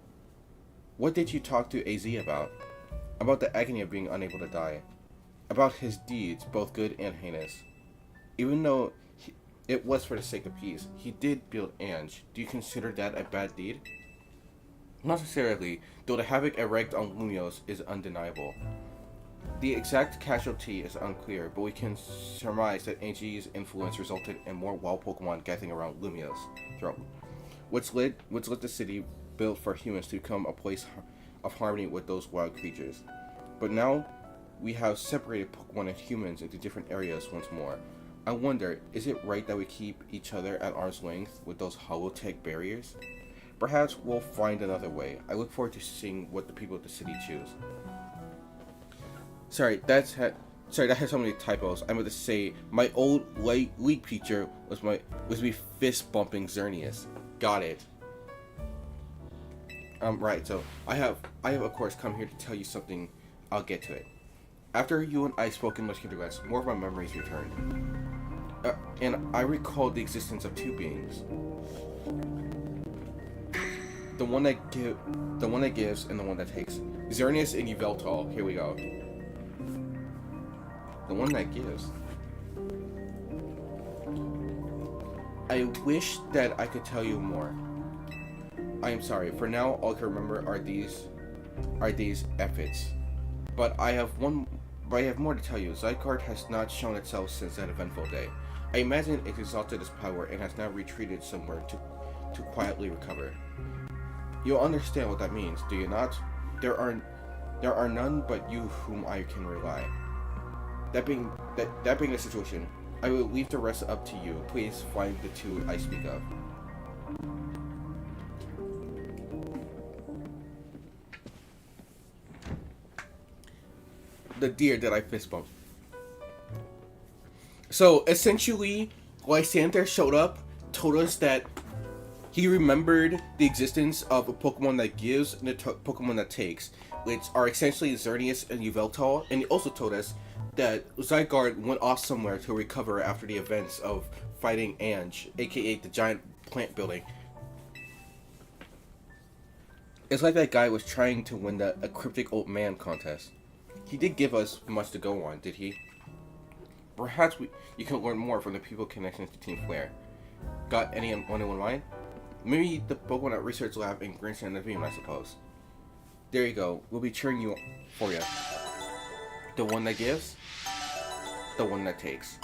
S1: what did you talk to AZ about? About the agony of being unable to die. About his deeds, both good and heinous. Even though it was for the sake of peace, he did build Ange. Do you consider that a bad deed? Not necessarily, though the havoc it wreaked on Lumios is undeniable. The exact casualty is unclear, but we can surmise that Ange's influence resulted in more wild Pokemon gathering around Lumios' throne, which led the city built for humans to become a place of harmony with those wild creatures. But now, we have separated Pokemon and humans into different areas once more. I wonder, is it right that we keep each other at arm's length with those holotech barriers? Perhaps we'll find another way. I look forward to seeing what the people of the city choose. Sorry, that had so many typos. I meant to say my old league teacher was me fist bumping Xerneas. Got it. Right. So I have of course come here to tell you something. I'll get to it. After you and I spoke in much kindergarten, more of my memories returned, and I recalled the existence of two beings. The one that gives, and the one that takes. Xerneas and Yveltal. Here we go. The one that gives. I wish that I could tell you more. I am sorry. For now, all I can remember are these efforts. But I have more to tell you. Zygarde has not shown itself since that eventful day. I imagine it exhausted its power and has now retreated somewhere to quietly recover. You'll understand what that means, do you not? There are none but you whom I can rely. That being the situation, I will leave the rest up to you. Please find the two I speak of. The deer that I fist bumped. So essentially, Lysander showed up, told us that he remembered the existence of a Pokemon that gives and a Pokemon that takes, which are essentially Xerneas and Yveltal, and he also told us that Zygarde went off somewhere to recover after the events of fighting Ange, aka the giant plant building. It's like that guy was trying to win a cryptic old man contest. He did give us much to go on, did he? Perhaps you can learn more from the people connections to Team Flare. Got anyone in mind? Maybe the Pokemon Research Lab in Grand Sandvium, I suppose. There you go. We'll be cheering you for you. The one that gives, the one that takes.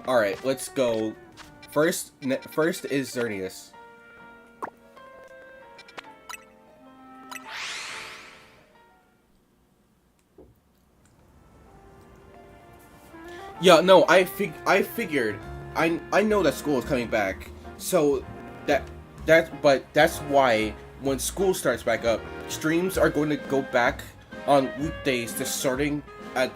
S1: Alright, let's go. First is Xerneas. Yeah, no, I figured. I know that school is coming back. So that's why when school starts back up, streams are going to go back on weekdays to starting at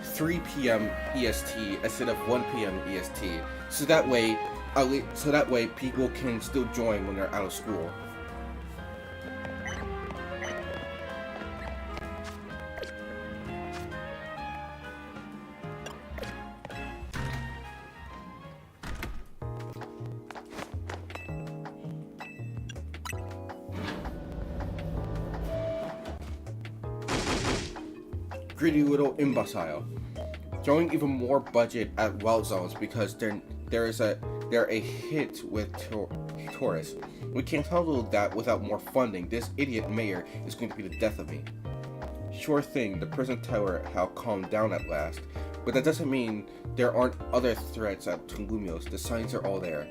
S1: 3 p.m. EST instead of 1 p.m. EST. So that way people can still join when they're out of school. Greedy little imbecile. Throwing even more budget at wild zones because they're a hit with tourists. We can't handle that without more funding. This idiot mayor is going to be the death of me. Sure thing, the prison tower have calmed down at last, but that doesn't mean there aren't other threats at Tungumios. The signs are all there.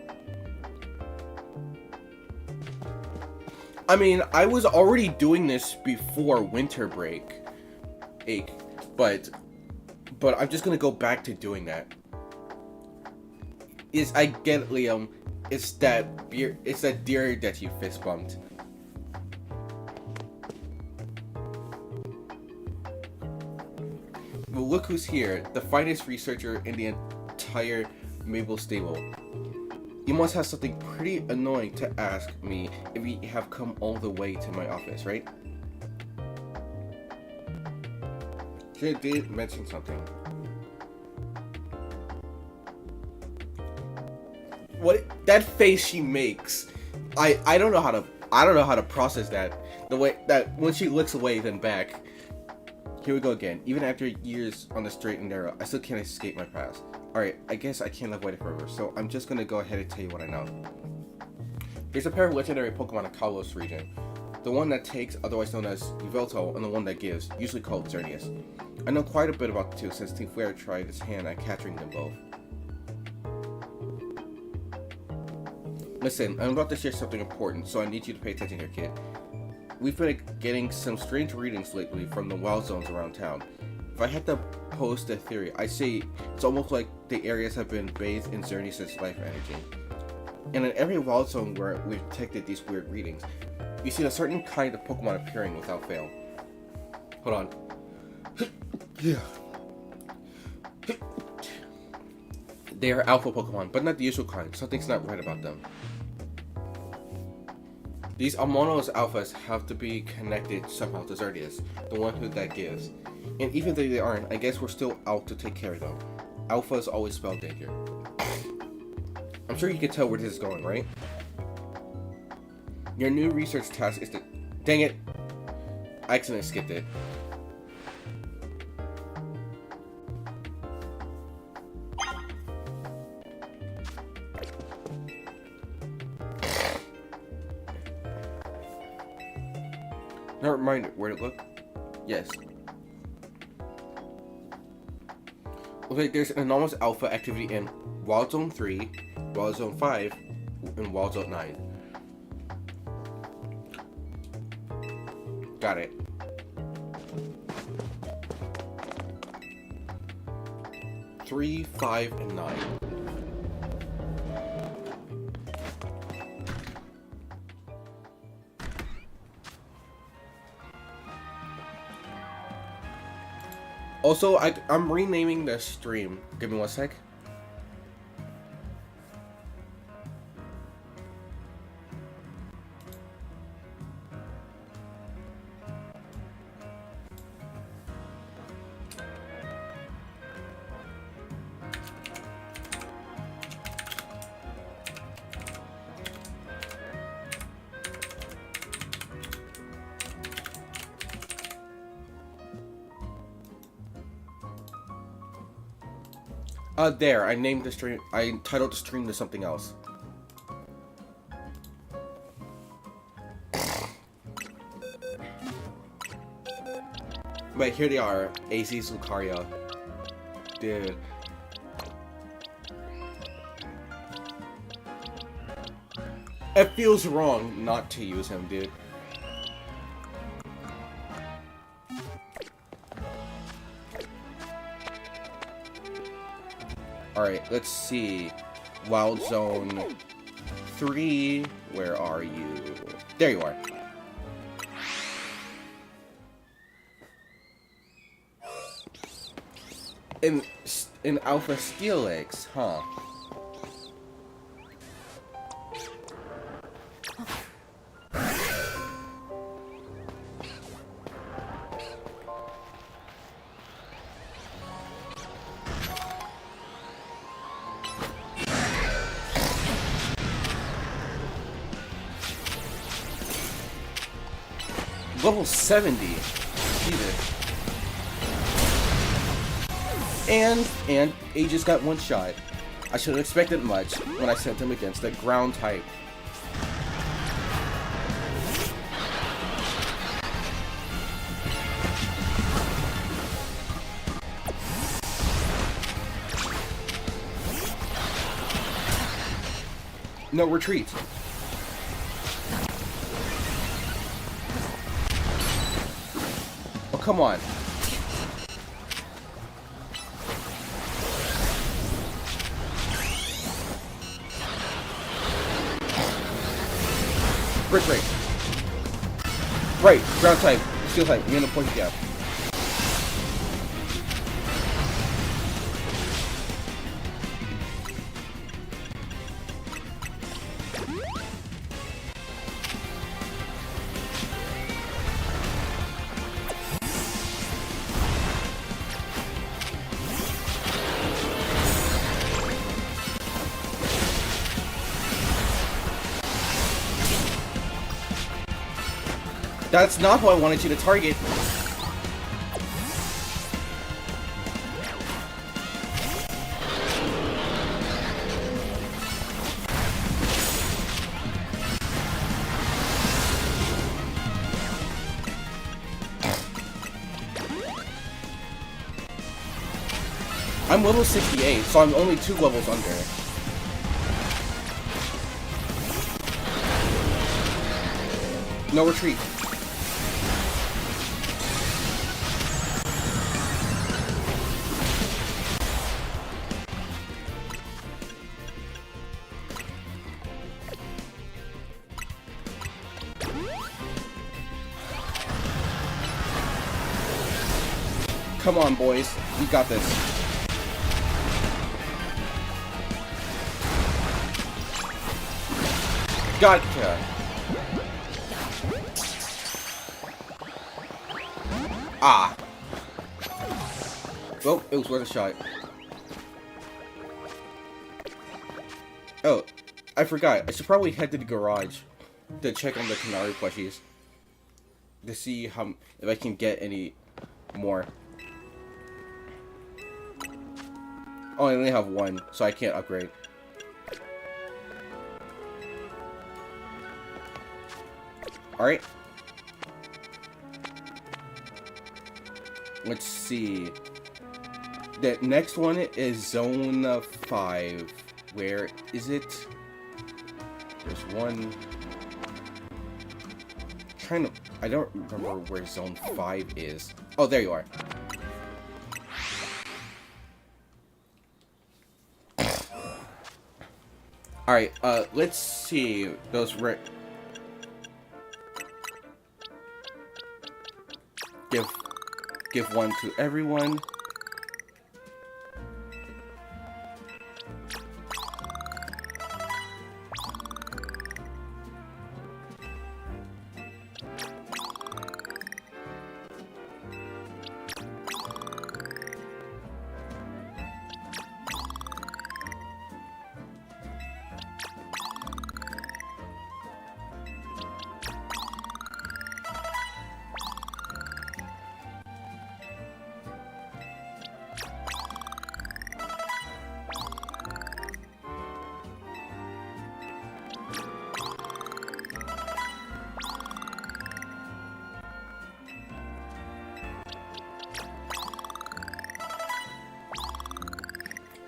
S1: I mean, I was already doing this before winter break, but I'm just gonna go back to doing that. I get it, Liam. It's that deer that you fist bumped. Well, look who's here, the finest researcher in the entire Mabel stable. You must have something pretty annoying to ask me if you have come all the way to my office, right? She did mention something. What that face she makes, I don't know how to process that. The way that when she looks away then back. Here we go again. Even after years on the straight and narrow, I still can't escape my past. Alright, I guess I can't avoid it forever, so I'm just gonna go ahead and tell you what I know. There's a pair of legendary Pokemon in Kalos region. The one that takes, otherwise known as Yveltal, and the one that gives, usually called Xerneas. I know quite a bit about the two since Team Flare tried his hand at capturing them both. Listen, I'm about to share something important, so I need you to pay attention here, kid. We've been getting some strange readings lately from the wild zones around town. If I had to pose a theory, I'd say it's almost like the areas have been bathed in Xerneas' life energy. And in every wild zone where we've detected these weird readings, we've seen a certain kind of Pokemon appearing without fail. Hold on. Yeah. They are alpha Pokemon, but not the usual kind. Something's not right about them. These Amonos alphas have to be connected somehow to Xerneas, the one that gives. And even though they aren't, I guess we're still out to take care of them. Alphas always spell danger. I'm sure you can tell where this is going, right? Your new research task is to... Dang it! I accidentally skipped it. Never mind, where'd it look? Yes. Okay, there's an anomalous alpha activity in Wild Zone 3, Wild Zone 5, and Wild Zone 9. Got it. Three, 5, and 9. Also, I'm renaming the stream. Give me one sec. There, I named the stream, I titled the stream to something else. Wait, here they are, AZ's Lucario. Dude. It feels wrong not to use him, dude. Alright, let's see. Wild Zone 3, where are you? There you are. In Alpha Steelix, huh? Level 70. Jesus. And he just got one shot. I should have expected much when I sent him against the ground type. No retreat. Oh, come on. Brick break. Right, ground type, steel type, you're in a poison gap. That's not who I wanted you to target. I'm level 68, so I'm only 2 levels under. No retreat. Come on, boys. We got this. Gotcha. Ah. Well, it was worth a shot. Oh, I forgot. I should probably head to the garage to check on the Canary plushies to see if I can get any more. Oh, I only have 1, so I can't upgrade. Alright. Let's see. The next one is Zone 5. Where is it? There's one... I don't remember where Zone 5 is. Oh, there you are. Alright, let's see those give one to everyone.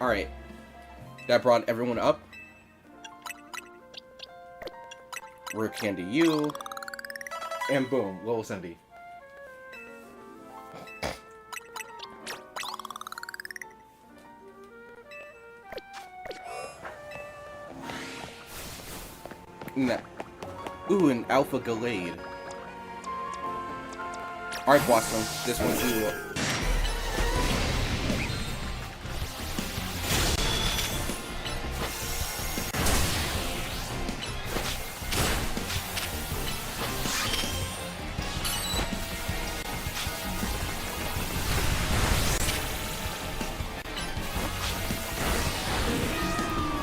S1: Alright. That brought everyone up. Rare Candy U. And boom, level 70. Nah. Ooh, an Alpha Gallade. Alright, Blossom. This one's you.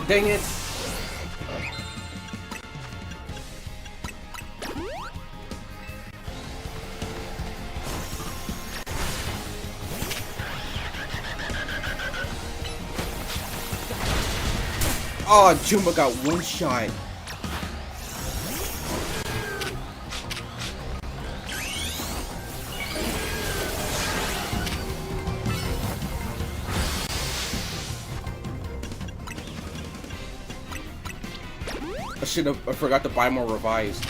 S1: Dang it! Oh, Jumba got one shot. I forgot to buy more revives.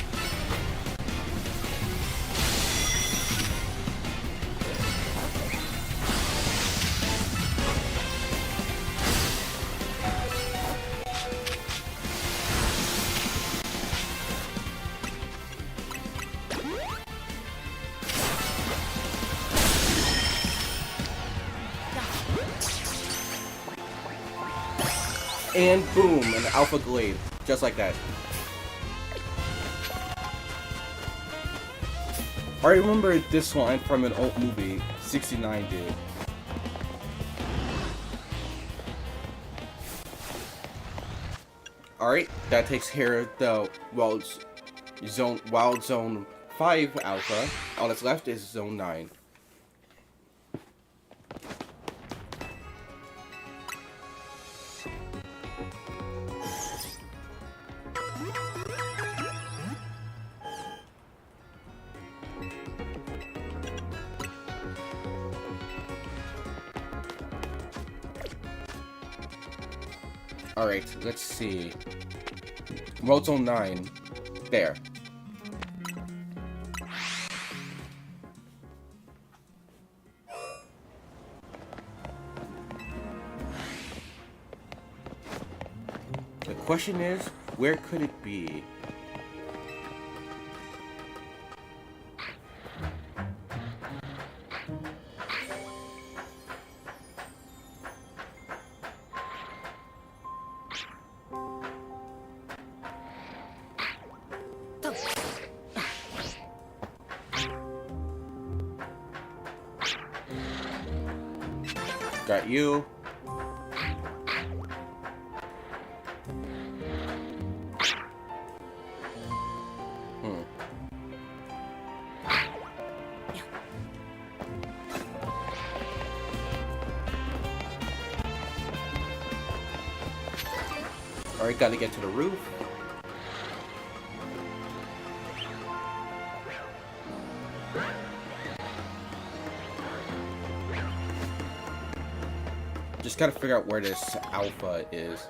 S1: And boom, an Alpha Glade. Just like that. I remember this line from an old movie, 69 did. Alright, that takes care of the Wild Zone 5 Alpha. All that's left is Zone 9. Alright, let's see. World Zone 9. There. The question is, where could it be? Got you. Alright, gotta get to the roof. Just gotta figure out where this alpha is.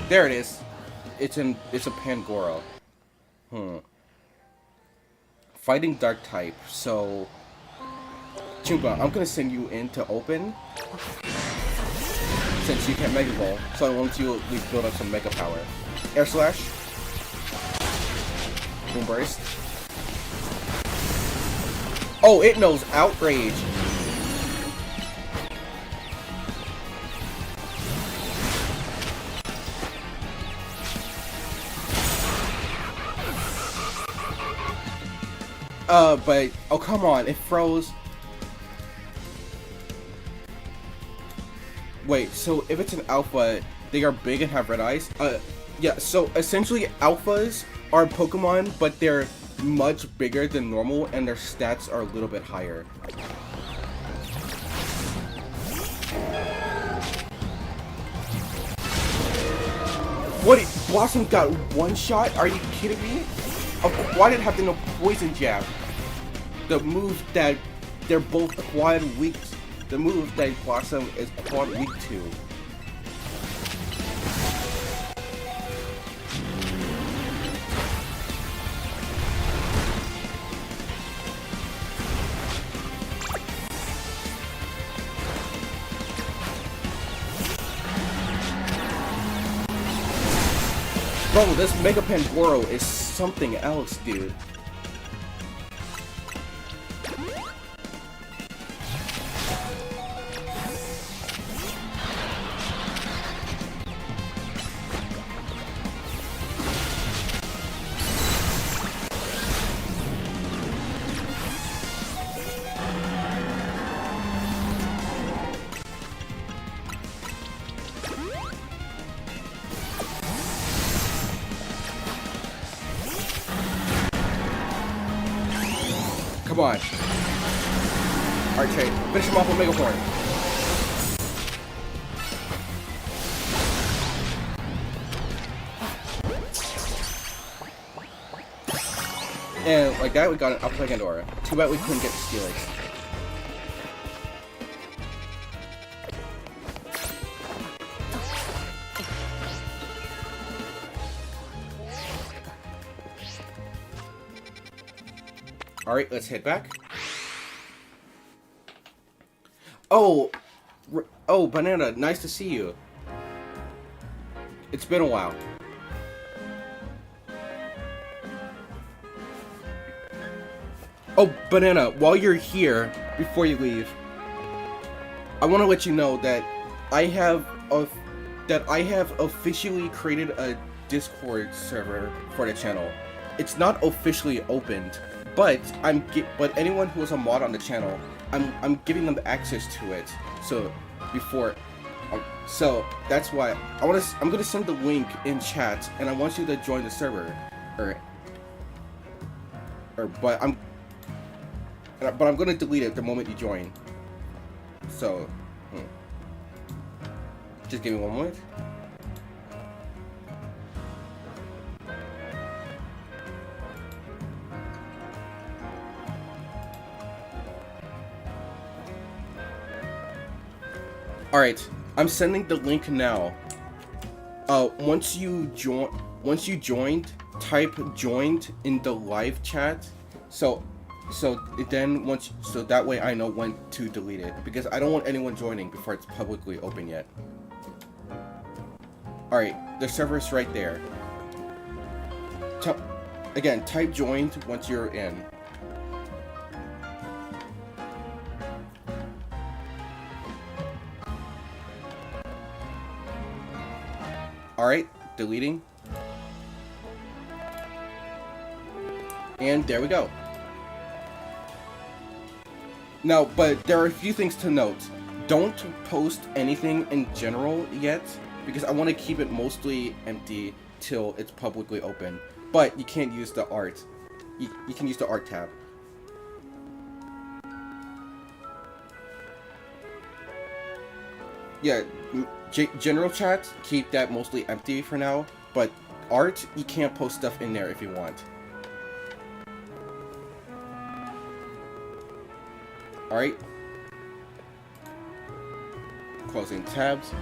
S1: There it is. It's a Pangoro. Fighting dark type. So Chumba, I'm gonna send you in to open. Since you can't Mega Ball. So I want you to build up some Mega Power. Air Slash. Boom Burst. Oh, it knows Outrage. But, oh come on, it froze. Wait, so if it's an alpha, they are big and have red eyes? Yeah, so essentially alphas are Pokemon, but they're much bigger than normal and their stats are a little bit higher. What? Blossom got one shot? Are you kidding me? Why did it have to know Poison Jab? The move that they're both quad weak. The move that Blossom is quad weak to. Bro, this Mega Pangoro is something else, dude. Come on. Alright, Trey. Finish him off with Mega Horn. And like that, we got an Upper Pandora. Too bad we couldn't get the Steelix. Alright, let's head back. Oh, Banana, nice to see you. It's been a while. Oh, Banana, while you're here, before you leave, I want to let you know that I have officially created a Discord server for the channel. It's not officially opened, but but anyone who is a mod on the channel, I'm giving them access to it. So so that's why I'm gonna send the link in chat, and I want you to join the server, but I'm gonna delete it the moment you join. So, just give me one moment. Alright, I'm sending the link now. Once you joined, type joined in the live chat. So that way I know when to delete it, because I don't want anyone joining before it's publicly open yet. Alright, the server's right there. Again, type joined once you're in. Alright, deleting. And there we go. Now, but there are a few things to note. Don't post anything in general yet, because I want to keep it mostly empty till it's publicly open. But you can't use the art. You can use the art tab. Yeah, general chat, keep that mostly empty for now, but art, you can't post stuff in there if you want. Alright. Closing tabs.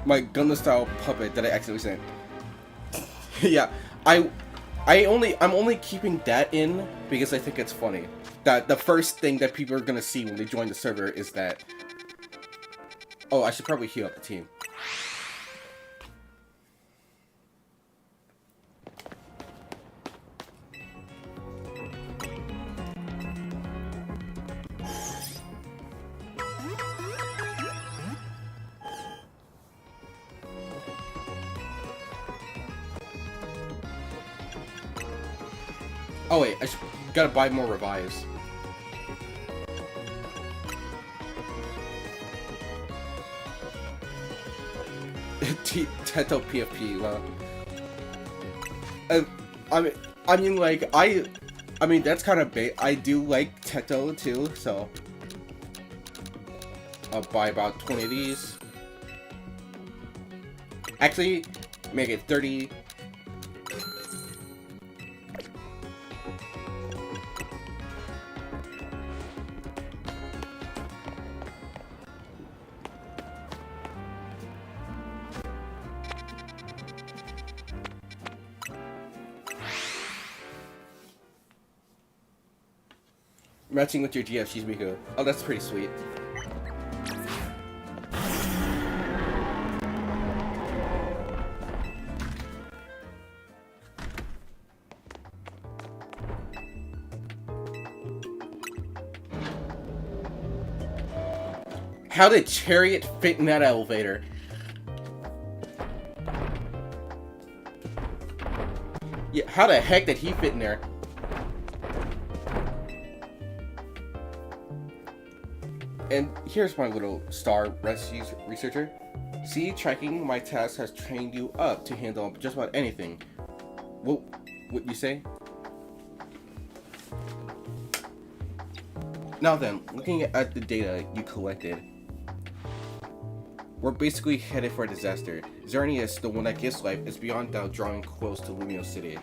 S1: My Gundam style puppet that I accidentally sent. Yeah, I'm only keeping that in because I think it's funny. That the first thing that people are gonna see when they join the server is that. Oh, I should probably heal up the team. Oh wait, I gotta buy more revives. Teto PFP, well. I mean that's kind of bait. I do like Teto too, so I'll buy about 20 of these. Actually, make it 30. Matching with your GF Shizmiku. Oh, that's pretty sweet. How did Chariot fit in that elevator? Yeah, how the heck did he fit in there? And here's my little star researcher. See, tracking my tasks has trained you up to handle just about anything. What you say? Now then, looking at the data you collected, we're basically headed for a disaster. Xerneas, the one that gives life, is beyond doubt drawing close to Lumio City.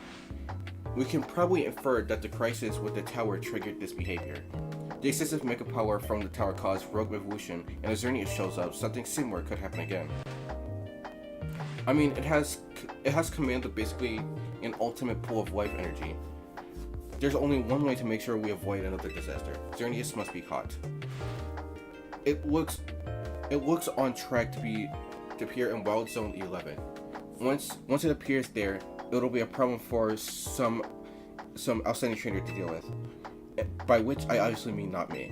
S1: We can probably infer that the crisis with the tower triggered this behavior. The excessive mega power from the tower caused rogue revolution, and if Xerneas shows up, something similar could happen again. I mean, it has command of basically an ultimate pool of life energy. There's only one way to make sure we avoid another disaster. Xerneas must be caught. It looks on track to appear in Wild Zone 11. Once it appears there, it'll be a problem for some outstanding trainer to deal with. By which I obviously mean not me.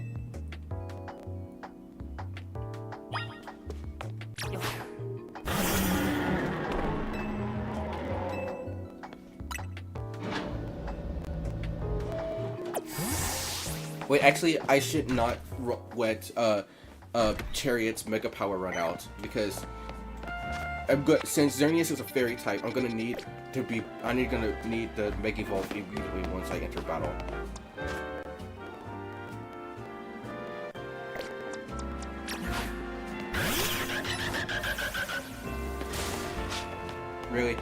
S1: Wait, actually, I should not let Chariot's mega power run out, because since Xerneas is a fairy type, I'm gonna need the Mega Evolve immediately once I enter battle. Really?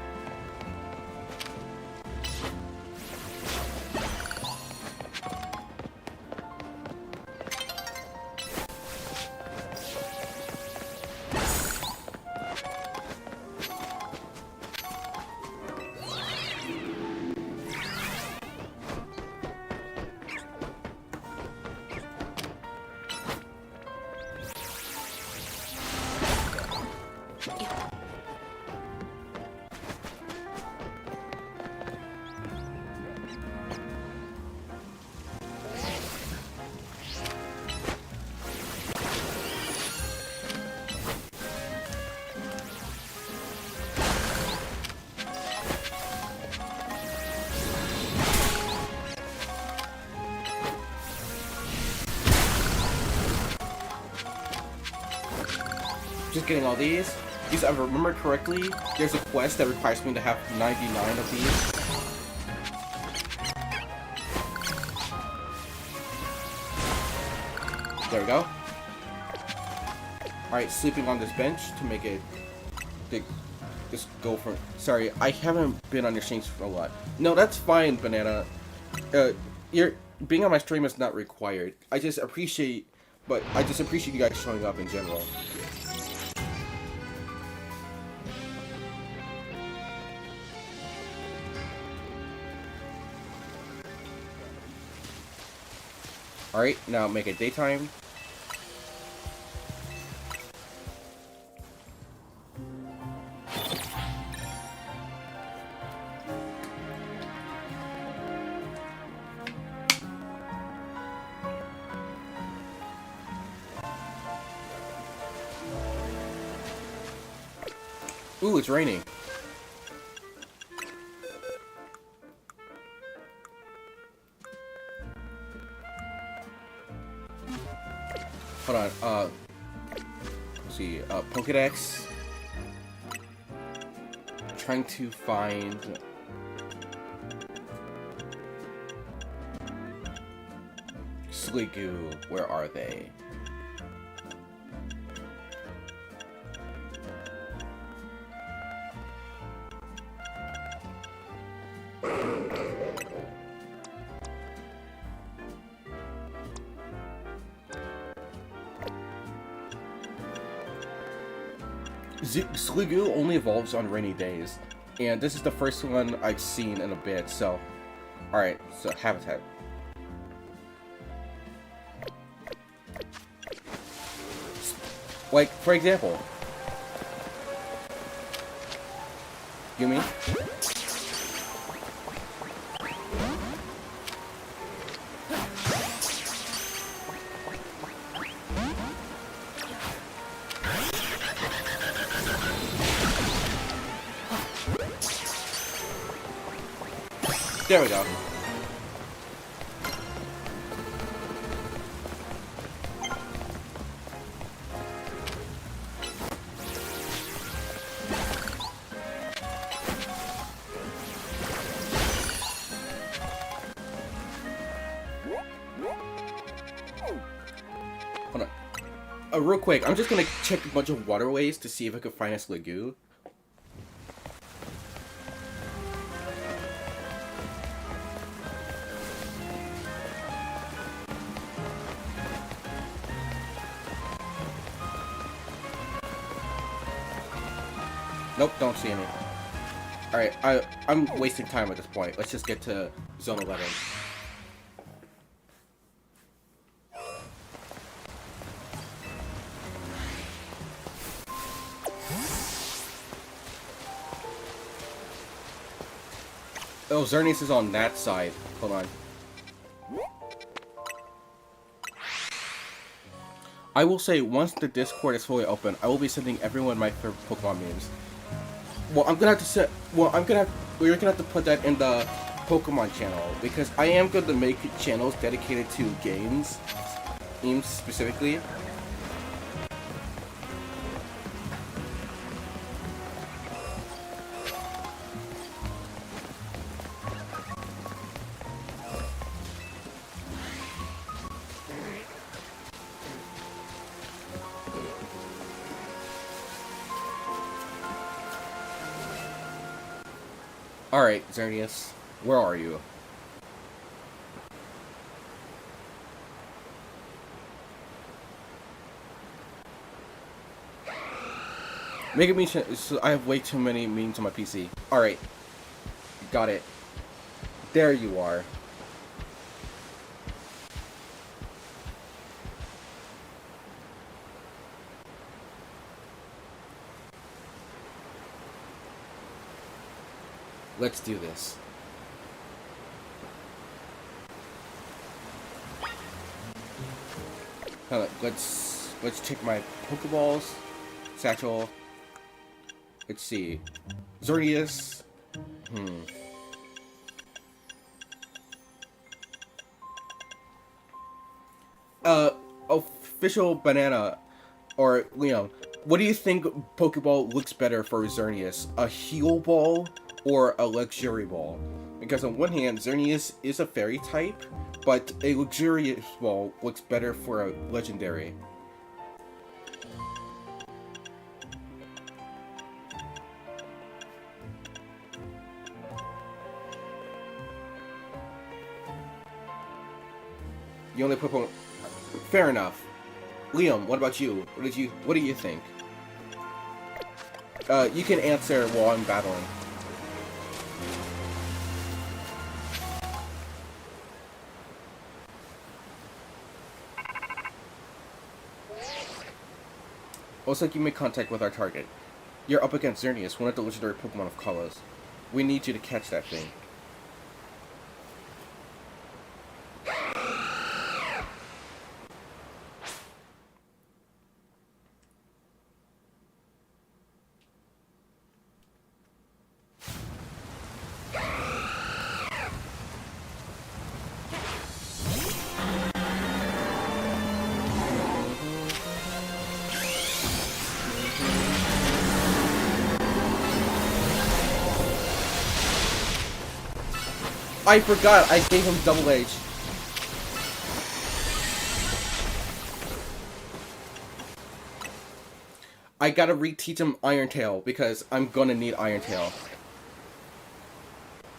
S1: Just getting all these. Because if I remember correctly, there's a quest that requires me to have 99 of these. There we go. Alright, sleeping on this bench to make it just go for. Sorry, I haven't been on your streams for a lot. No, that's fine, Banana. You're being on my stream is not required. I just appreciate you guys showing up in general. Alright, now make it daytime. Ooh, it's raining. Hold on, let's see, Pokédex. Trying to find Sliggoo, where are they? Sliggoo only evolves on rainy days, and this is the first one I've seen in a bit, so... Alright, so habitat. Like, for example... You mean? There we go. real quick, I'm just gonna check a bunch of waterways to see if I can find a Sligoo. Nope, don't see any. Alright, I'm wasting time at this point. Let's just get to Zone 11. Oh, Xerneas is on that side. Hold on. I will say, once the Discord is fully open, I will be sending everyone my favorite Pokemon memes. Well, I'm gonna have to set. Well, we're gonna have to put that in the Pokemon channel because I am going to make channels dedicated to games specifically. Alright, Xerneas, where are you? Make it mean so I have way too many memes on my PC. Alright. Got it. There you are. Let's do this. Hold on, let's check my Pokeballs. Satchel. Let's see. Xerneas. Official Banana or Leon, what do you think Pokeball looks better for Xerneas? A heal ball or a luxury ball? Because on one hand, Xerneas is a fairy type, but a luxurious ball looks better for a legendary. You only put Pokemon. Fair enough. Liam, what about you? What do you think? You can answer while I'm battling. Looks like you made contact with our target. You're up against Xerneas, one of the legendary Pokemon of Kalos. We need you to catch that thing. I forgot, I gave him Double H. I gotta reteach him Iron Tail, because I'm gonna need Iron Tail.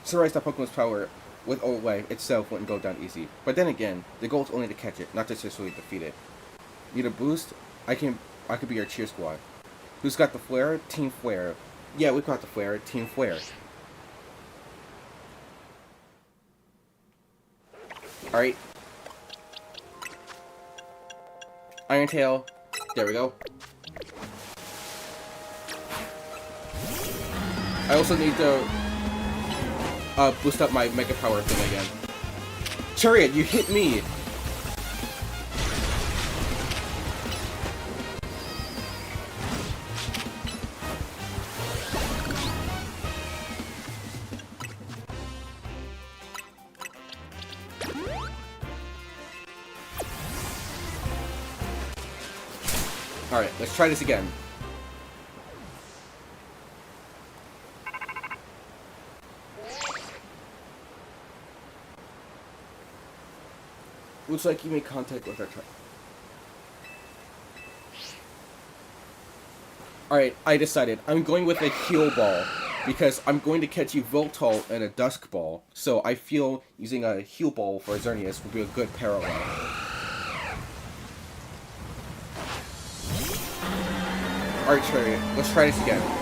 S1: Surprise that Pokemon's power with Olay itself wouldn't go down easy. But then again, the goal is only to catch it, not to successfully defeat it. Need a boost? I could be your cheer squad. Who's got the Flare? Team Flare. Yeah, we've got the Flare. Team Flare. Alright. Iron Tail. There we go. I also need to boost up my Mega Power thing again. Chariot, you hit me! Alright, let's try this again. Looks like you made contact with our Alright, I decided. I'm going with a heal ball. Because I'm going to catch you Voltol and a Dusk Ball. So I feel using a heal ball for Xerneas would be a good parallel. Alright, Cherry, let's try this again.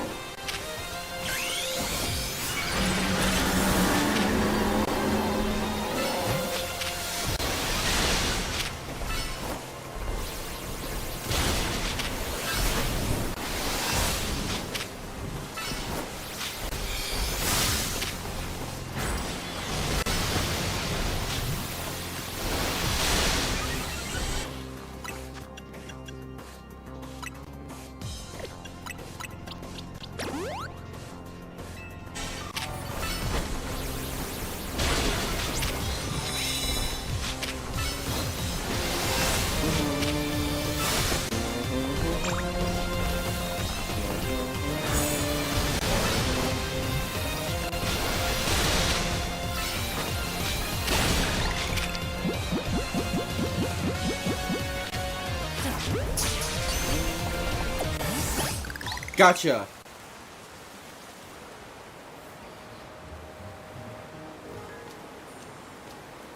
S1: Gotcha!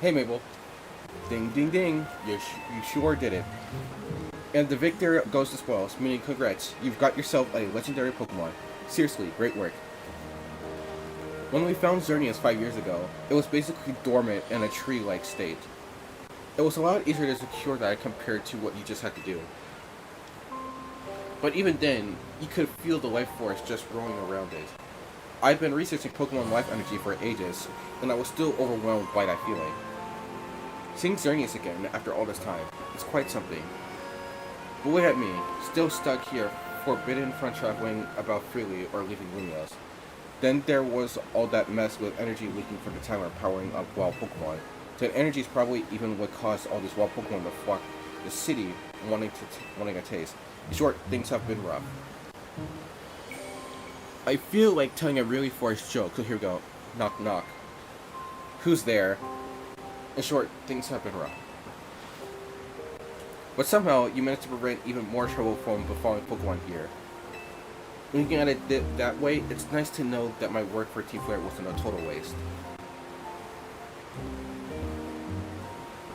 S1: Hey Mabel. Ding ding ding, you sure did it. And the victor goes to spoils, meaning congrats, you've got yourself a legendary Pokemon. Seriously, great work. When we found Xerneas 5 years ago, it was basically dormant in a tree-like state. It was a lot easier to secure that compared to what you just had to do. But even then, you could feel the life force just growing around it. I've been researching Pokemon life energy for ages, and I was still overwhelmed by that feeling. Seeing Xerneas again after all this time, it's quite something. But look at me, still stuck here, forbidden from traveling about freely or leaving Lumios. Then there was all that mess with energy leaking from the timer powering up wild Pokemon. That energy is probably even what caused all these wild Pokemon to flock the city wanting a taste. In short, things have been rough. I feel like telling a really forced joke, so here we go. Knock knock. Who's there? In short, things have been rough. But somehow, you managed to prevent even more trouble from befalling Pokemon here. Looking at it that way, it's nice to know that my work for Team Flare wasn't a total waste.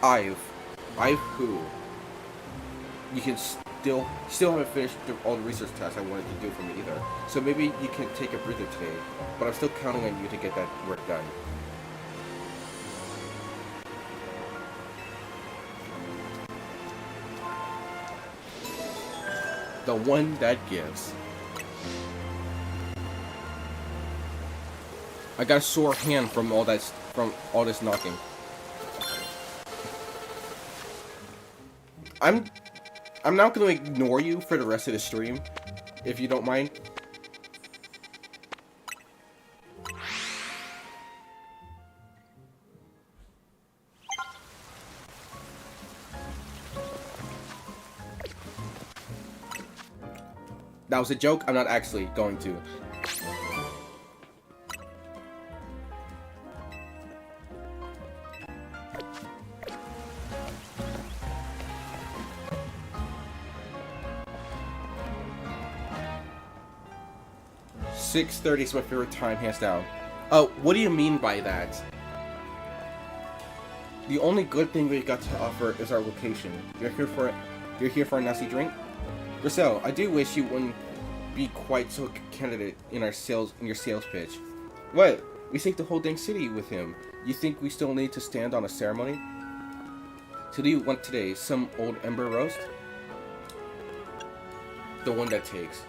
S1: I've who? You can still haven't finished all the research tasks I wanted to do for me either. So maybe you can take a breather today, but I'm still counting on you to get that work done. The one that gives. I got a sore hand from all this knocking. I'm not gonna ignore you for the rest of the stream, if you don't mind. That was a joke, I'm not actually going to. .6:30 is my favorite time, hands down. What do you mean by that? The only good thing we got to offer is our location. You're here for a nasty drink? Griselle, I do wish you wouldn't be quite so candidate in your sales pitch. What? We saved the whole dang city with him. You think we still need to stand on a ceremony? So do you want today? Some old ember roast? The one that takes.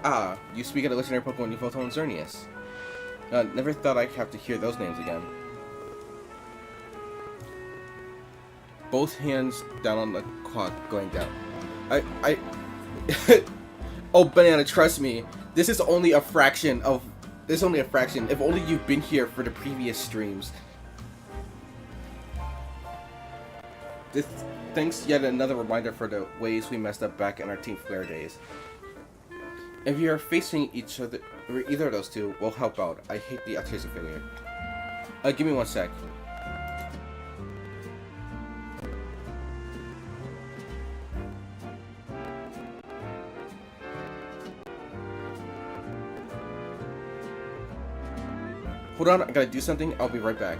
S1: Ah, you speak of the legendary Pokemon Voltol and Xerneas. Never thought I'd have to hear those names again. Both hands down on the clock, going down. Oh, Banana, trust me. This is only a fraction. If only you've been here for the previous streams. Thanks, yet another reminder for the ways we messed up back in our Team Flare days. If you are facing either of those two, we'll help out. I hate the autistic failure. Give me 1 sec. Hold on, I gotta do something. I'll be right back.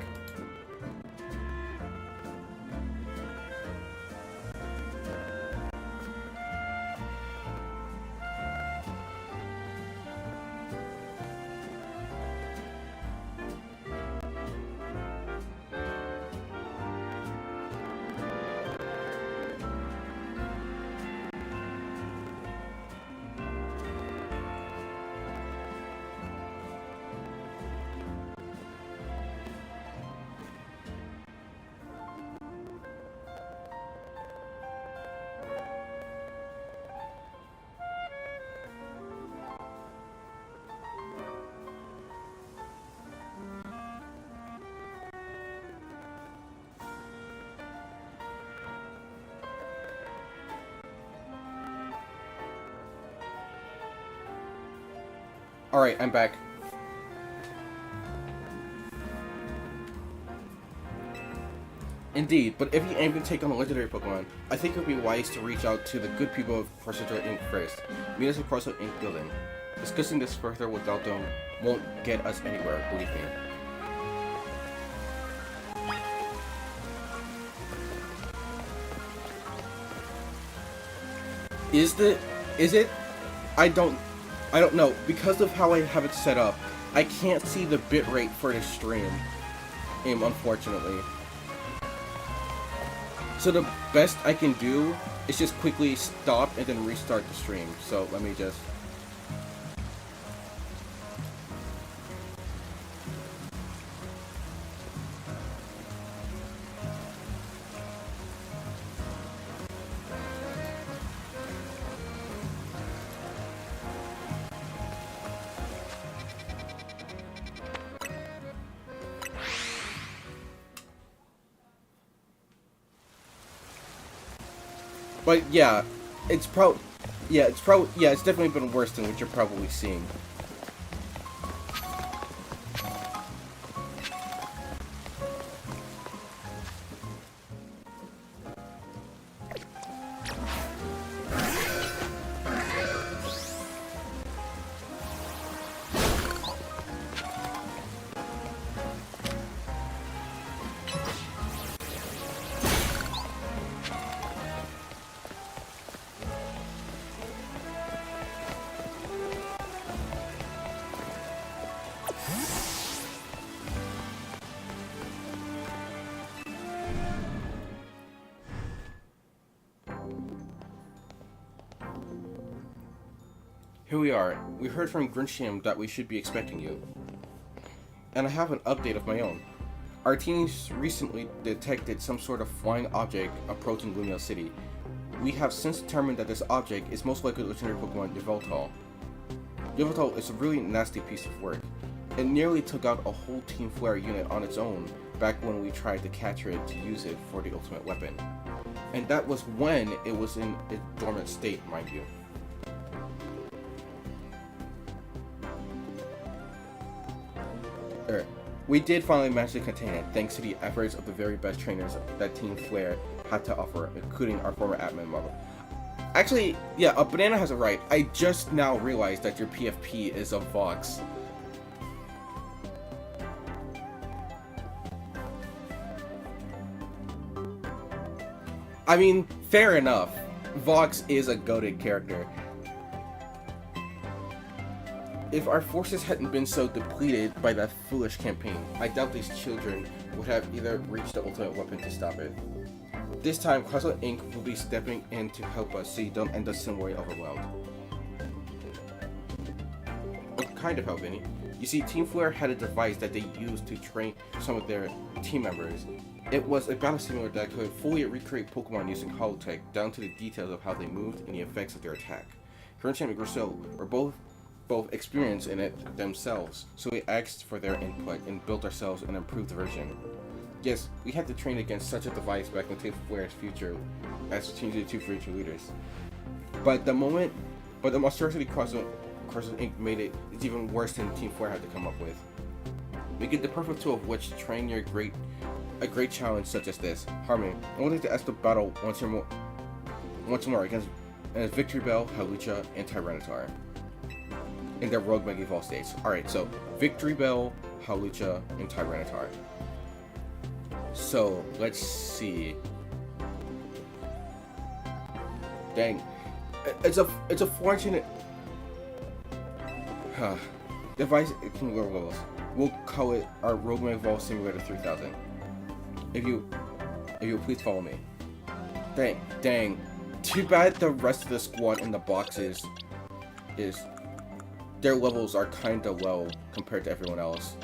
S1: Alright, I'm back. Indeed, but if you aim to take on a legendary Pokemon, I think it would be wise to reach out to the good people of Crossroads Inc. first. Meet us at Crossroads Inc. building. Discussing this further without them won't get us anywhere, believe me. Is it? I don't know. Because of how I have it set up, I can't see the bitrate for the stream, unfortunately. So the best I can do is just quickly stop and then restart the stream. So let me just... But yeah, it's definitely been worse than what you're probably seeing. Here we are. We heard from Grincham that we should be expecting you. And I have an update of my own. Our teams recently detected some sort of flying object approaching Lumio City. We have since determined that this object is most likely the legendary Pokemon Yveltal. Yveltal is a really nasty piece of work. It nearly took out a whole Team Flare unit on its own back when we tried to capture it to use it for the ultimate weapon. And that was when it was in its dormant state, mind you. We did finally manage to contain it, thanks to the efforts of the very best trainers that Team Flare had to offer, including our former admin model. Actually, yeah, Banana has it right. I just now realized that your PFP is a Vox. I mean, fair enough. Vox is a goated character. If our forces hadn't been so depleted by that foolish campaign, I doubt these children would have either reached the ultimate weapon to stop it. This time, Crossroads Inc. will be stepping in to help us so you don't end up similarly overwhelmed. What kind of help, Vinny? You see, Team Flare had a device that they used to train some of their team members. It was a battle simulator that could fully recreate Pokemon using holotech down to the details of how they moved and the effects of their attack. Grincham and Grisel were both experienced in it themselves, so we asked for their input and built ourselves an improved version. Yes, we had to train against such a device back in Team Flare's future as changing the two future leaders. But the monstrosity Crossroads Inc. made it even worse than Team Flare had to come up with. We get the perfect tool of which to train a great challenge such as this. Harmony, I wanted to ask the battle once more against Victory Bell, Hawlucha, and Tyranitar. in their Rogue Mega Evolve states. Alright, so Victory Bell, Hawlucha, and Tyranitar. So, let's see. Dang. It's a fortunate... device can go levels. We'll call it our Rogue Mega Evolve Simulator 3000. If you please follow me. Dang. Too bad the rest of the squad in the boxes is... Their levels are kinda low compared to everyone else.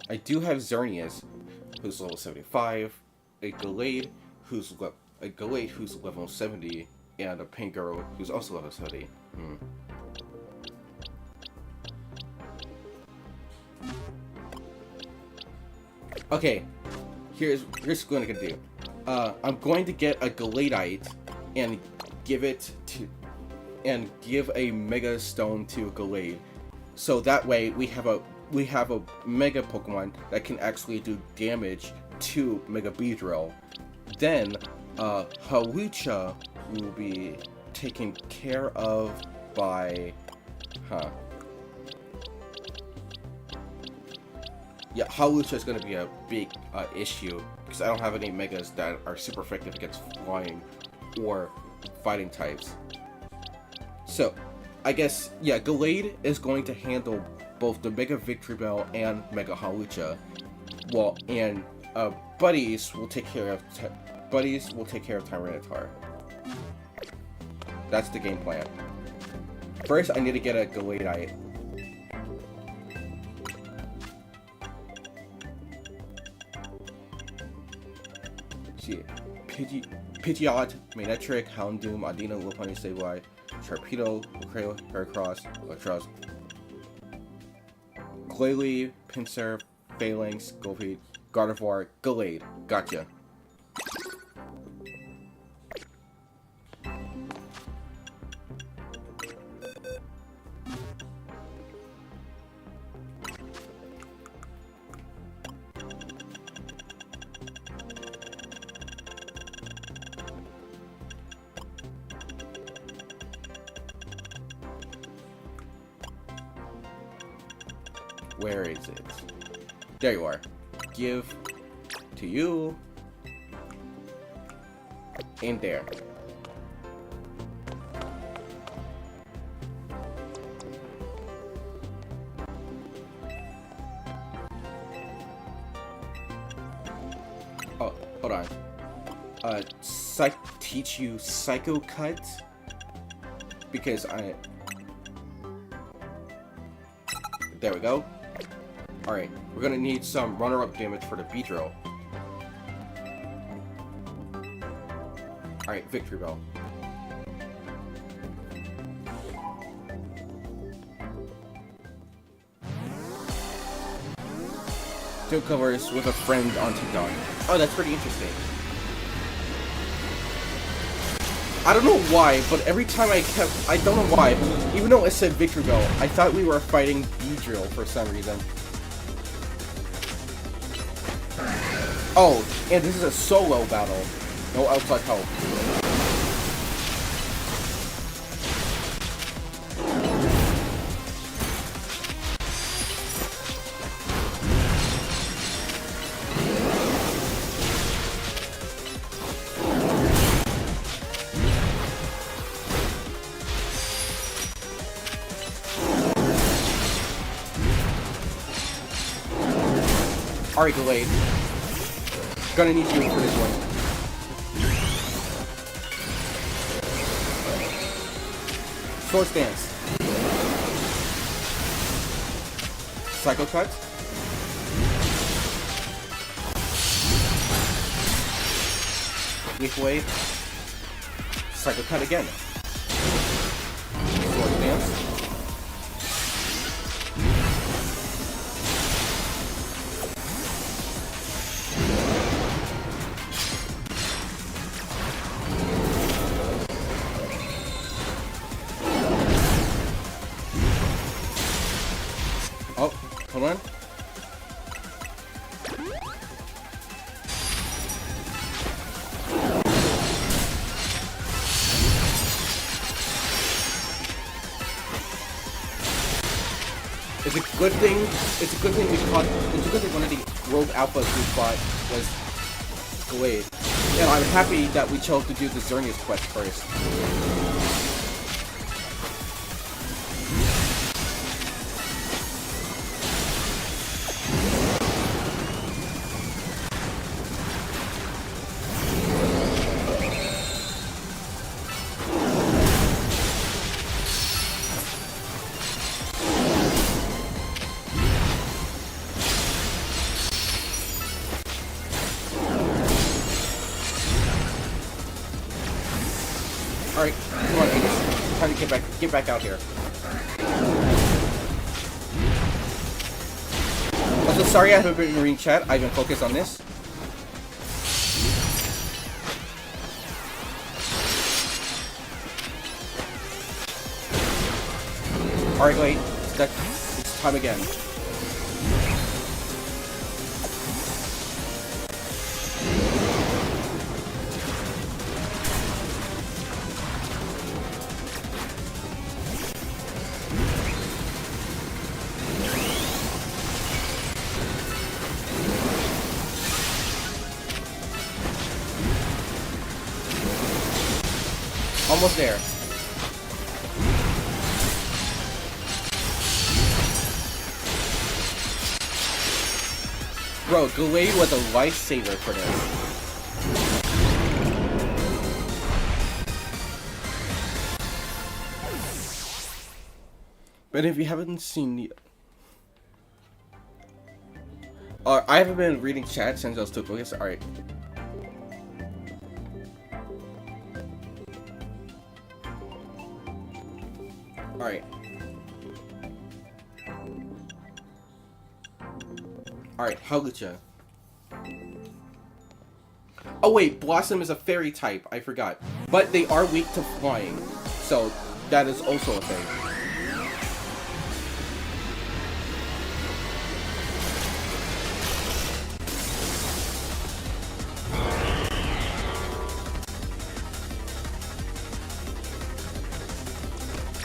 S1: I do have Xerneas, who's level 75, a Gallade, who's level 70, and a Pangoro, who's also level 70. Okay, here's what I'm gonna do. I'm going to get a Galadite and give a Mega Stone to a Gallade, so that way we have a Mega Pokemon that can actually do damage to Mega Beedrill. Then Hawlucha will be taken care of by... Yeah, Hawlucha is going to be a big issue, because I don't have any Megas that are super effective against flying or fighting types. So, I guess, yeah, Gallade is going to handle both the Mega Victory Bell and Mega Hawlucha. Well, and Buddies will take care of Tyranitar. That's the game plan. First, I need to get a Galadite. See, Pidgeot, Manectric, Houndoom, Adina, Lopunny, Sableye, Sharpedo, Lucario, Heracross, Electros, Glalie, Pinsir, Phalanx, Goldbeat, Gardevoir, Gallade. Gotcha. Where is it? There you are. Give to you. In there. Oh, hold on. Teach you Psycho Cut? Because there we go. Alright, we're gonna need some runner-up damage for the Beedrill. Alright, Victory Bell. Two covers with a friend on TikTok. Oh, that's pretty interesting. I don't know why, but every time I don't know why, even though it said Victory Bell, I thought we were fighting Beedrill for some reason. Oh, and this is a solo battle. No outside help. Alright, Gallade. Gonna need you for this one. Sword Stance. Psycho Cut. Leaf Wave. Psycho Cut again. Sword Stance. Come on. It's a good thing. It's a good thing we caught. It's a good thing one of the Rogue Alphas we fought was Glade. And I'm happy that we chose to do the Xerneas quest first. Alright, come on, Aegis. Time to get back out here. Also, sorry I haven't been reading chat. I've been focused on this. Alright, wait. It's time again. Almost there. Bro, Glade was a lifesaver for this. But if you haven't seen the... I haven't been reading chat since I was too focused. Alright. Alright. Alright, Hawlucha. Oh wait, Blossom is a fairy type, I forgot. But they are weak to flying, so that is also a thing.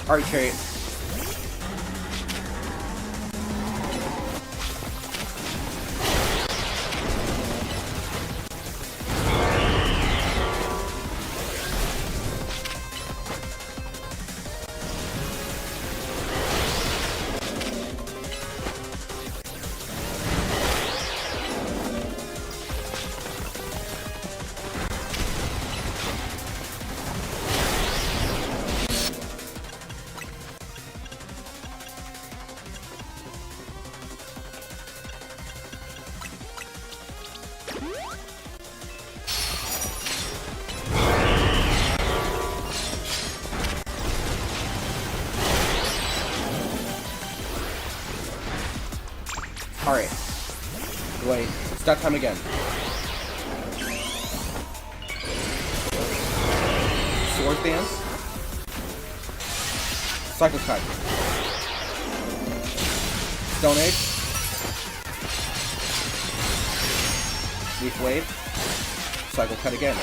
S1: Alright, Chariot. Alright. Wait, it's that time again. Sword Dance. Cycle Cut. Stone Age. Leaf Wave. Cycle Cut again.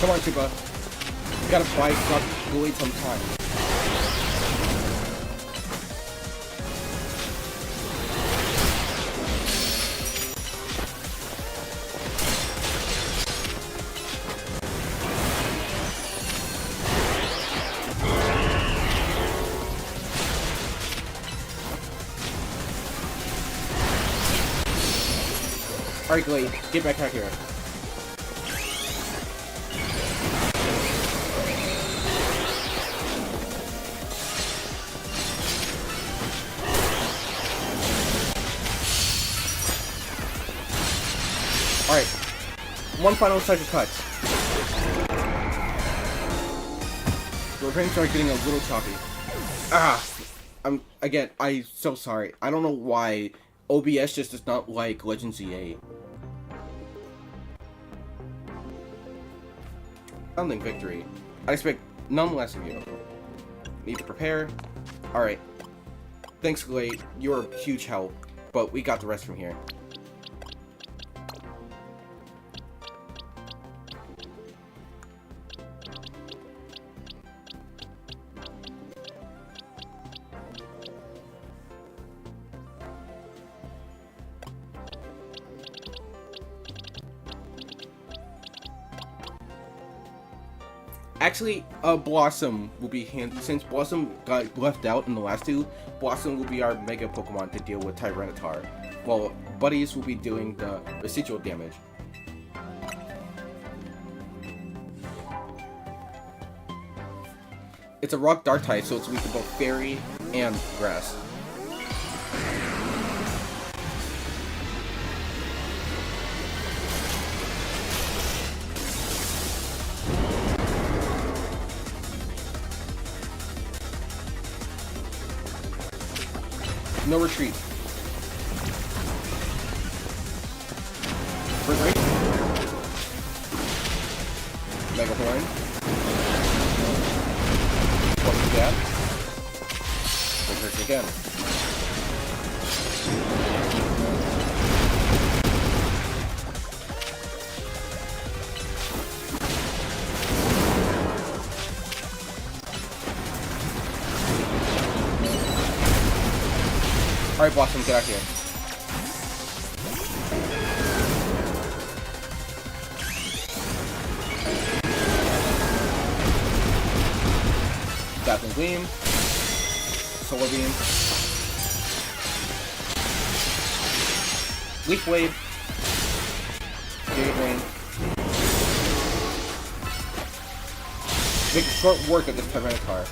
S1: Come on, Chupa. Gotta buy Glade sometime. Alright, Glade, get back out here. Alright, one final cycle cut. We're going to start getting a little choppy. I'm so sorry. I don't know why OBS just does not like Legend Z8. Founding victory. I expect none less of you. Need to prepare. Alright. Thanks, Glade. You're a huge help, but we got the rest from here. Actually, Blossom will be since Blossom got left out in the last two, Blossom will be our Mega Pokemon to deal with Tyranitar, while Buddies will be doing the residual damage. It's a Rock Dark type, so it's weak to both Fairy and Grass. No retreat. First rate. Mega Horn. What's that? First again. Alright, Blossom, get out here. Dazzling Gleam. Solar Beam. Leaf Blade. Giga Drain. Make short work of this Tyranitar.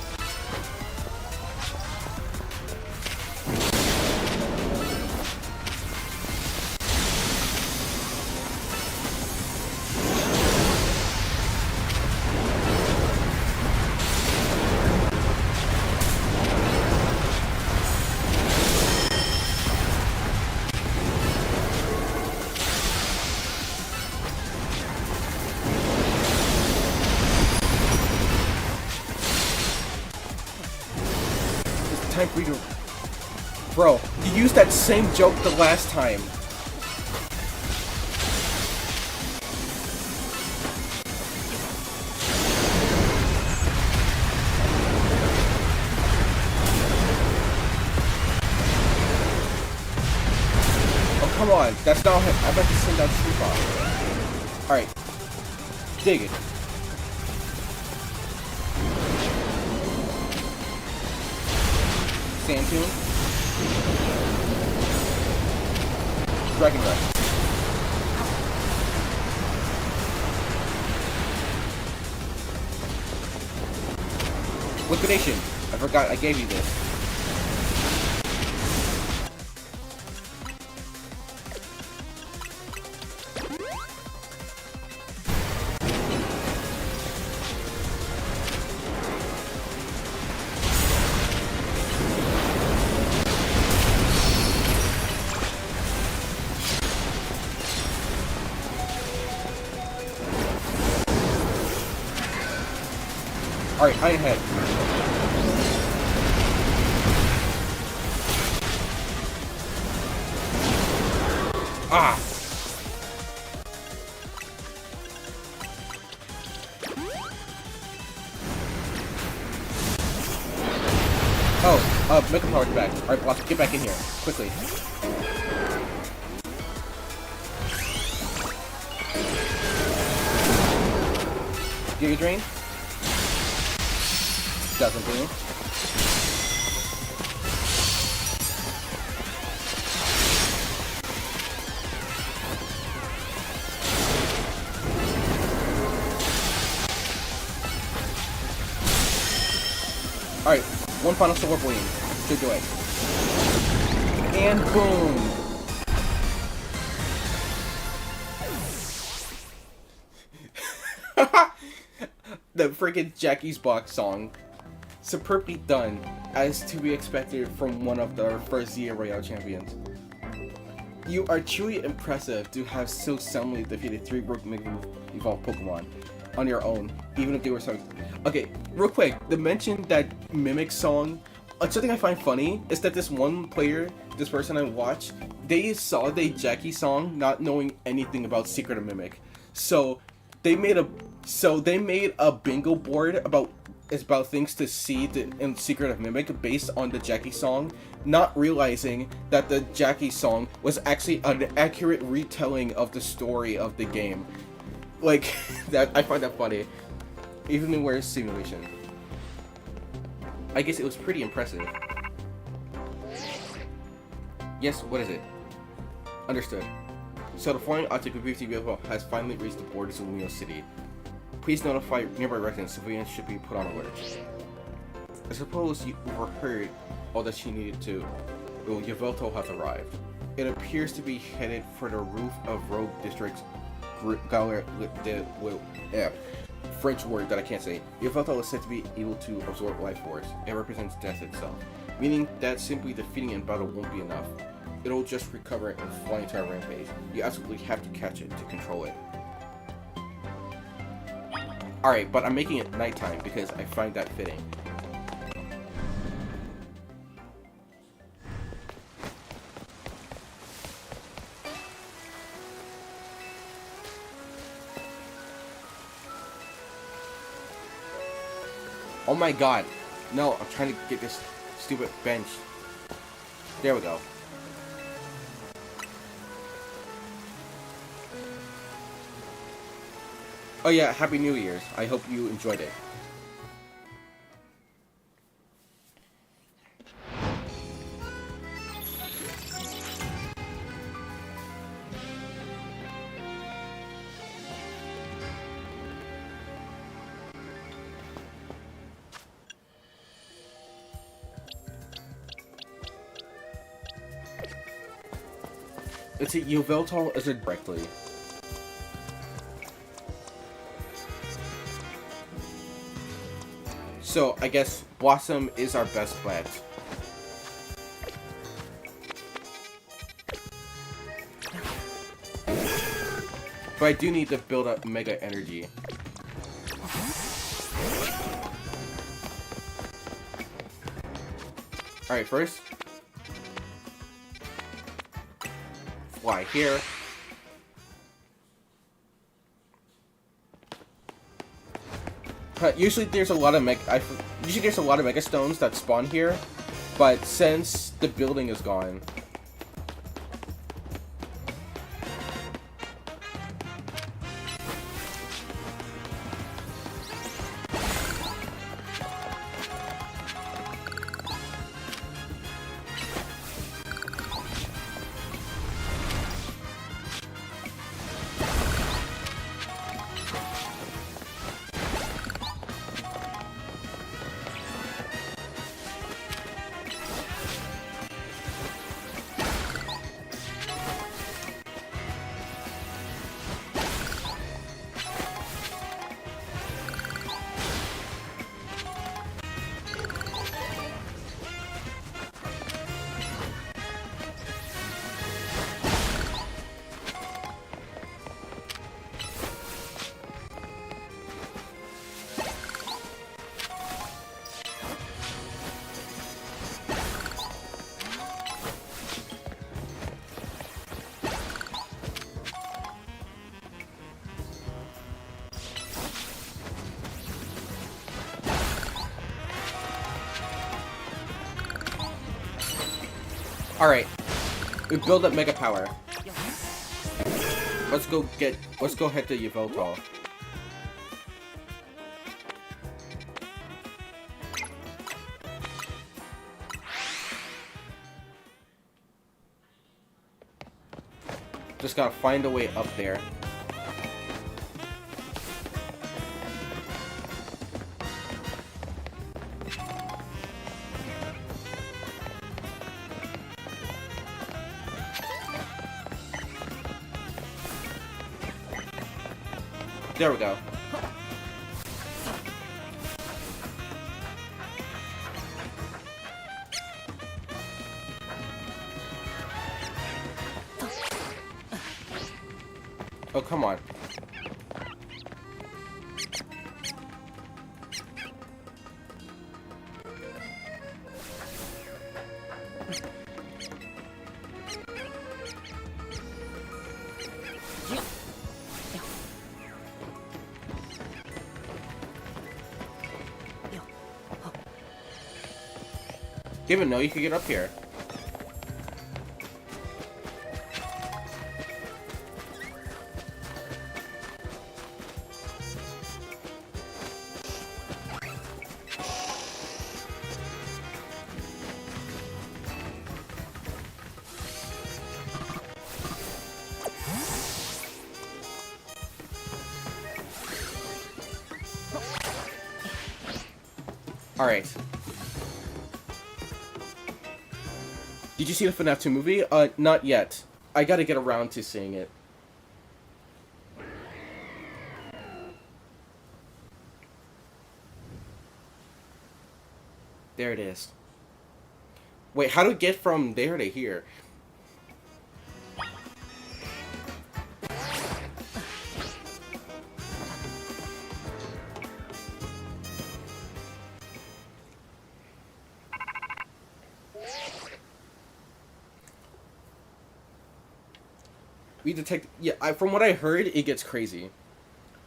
S1: Time for you to... Bro, you used that same joke the last time. Oh, come on. That's not... I'm about to send out Sleep Off. Alright. Dig it. Sand Tune. Dragon Rush. Liquidation. I forgot I gave you this. Alright, Iron Head. Ah! Mega Power's back. Alright, Blossom, get back in here. Quickly. Giga Drain. Doesn't do. Alright, one final Solar Beam. Should do it. And boom! The freaking Jackie's Box song. Superbly done, as to be expected from one of the first Zia Royale champions. You are truly impressive to have so soundly defeated 3 Rogue Mega Evolved Pokemon on your own, even if they were so... Okay, real quick, the mention that Mimic song, something I find funny is that this one player, this person I watched, they saw the Jackie song not knowing anything about Secret of Mimic. So they made a bingo board about things to see in Secret of Mimic based on the Jackie song, not realizing that the Jackie song was actually an accurate retelling of the story of the game. Like, that, I find that funny. Even in Where's Simulation. I guess it was pretty impressive. Yes, what is it? Understood. So the following object of vehicle has finally reached the borders of Lumio City. Please notify nearby residents. Civilians should be put on alert. I suppose you overheard all that she needed to. Well, Yveltal has arrived. It appears to be headed for the roof of Rogue District's French word that I can't say. Yveltal is said to be able to absorb life force. It represents death itself, meaning that simply defeating it in battle won't be enough. It'll just recover and fly into a rampage. You absolutely have to catch it to control it. Alright, but I'm making it nighttime because I find that fitting. Oh my god. No, I'm trying to get this stupid bench. There we go. Oh yeah, Happy New Year's. I hope you enjoyed it. It's a Yveltal as a directly. So I guess Blossom is our best bet. But I do need to build up Mega Energy. Alright, first. Fly here. Usually there's a lot of Mega Stones that spawn here, but since the building is gone, Alright. We build up Mega Power. Let's go head to Yveltal. Just gotta find a way up there. There we go. Oh, come on. Didn't even know you could get up here. Alright. Did you see the FNAF 2 movie? Not yet. I gotta get around to seeing it. There it is. Wait, how do we get from there to here? We detect. Yeah, from what I heard, it gets crazy.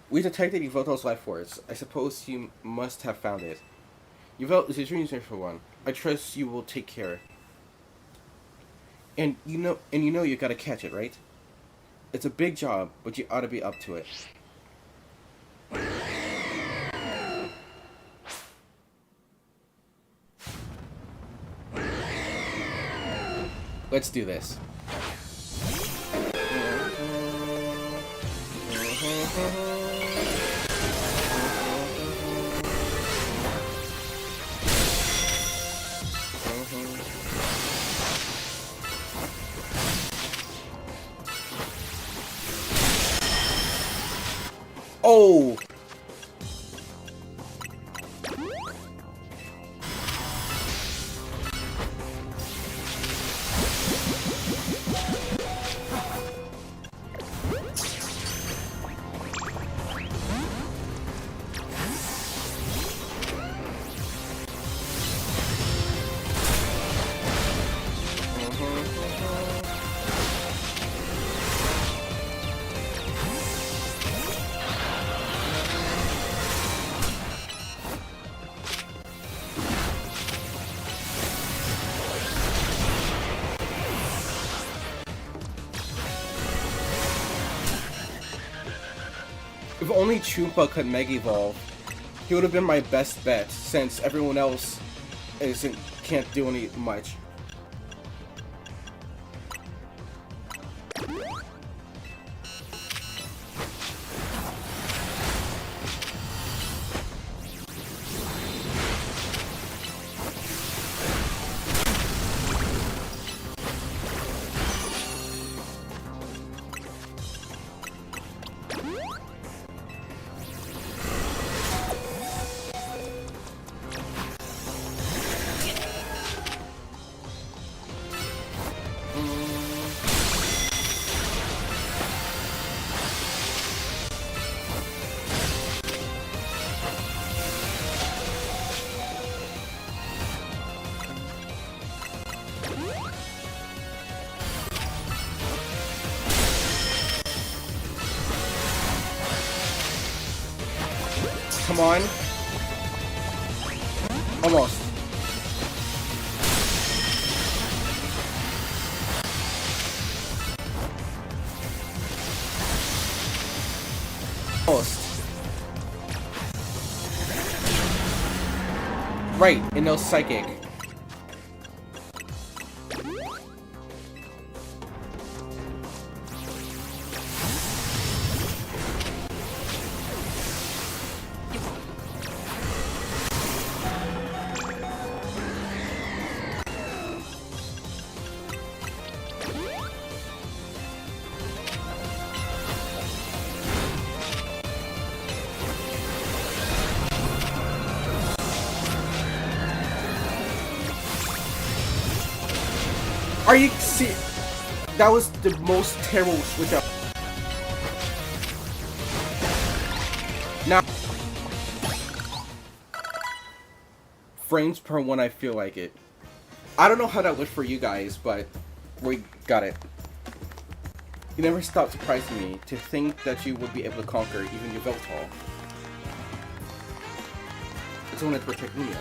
S1: We detected Yveltal's life force. I suppose you must have found it. Yvel is a dream for one. I trust you will take care. And you know you gotta catch it, right? It's a big job, but you ought to be up to it. Let's do this. Oh! If only Chupa could Mega Evolve, he would have been my best bet, since everyone else can't do any much. Come on. Almost. Almost. Right, and no psychic. Are you see? That was the most terrible switch up. Now, frames per one, I feel like it. I don't know how that looked for you guys, but we got it. You never stopped surprising me to think that you would be able to conquer even your Veltal. It's only to protect Lumias.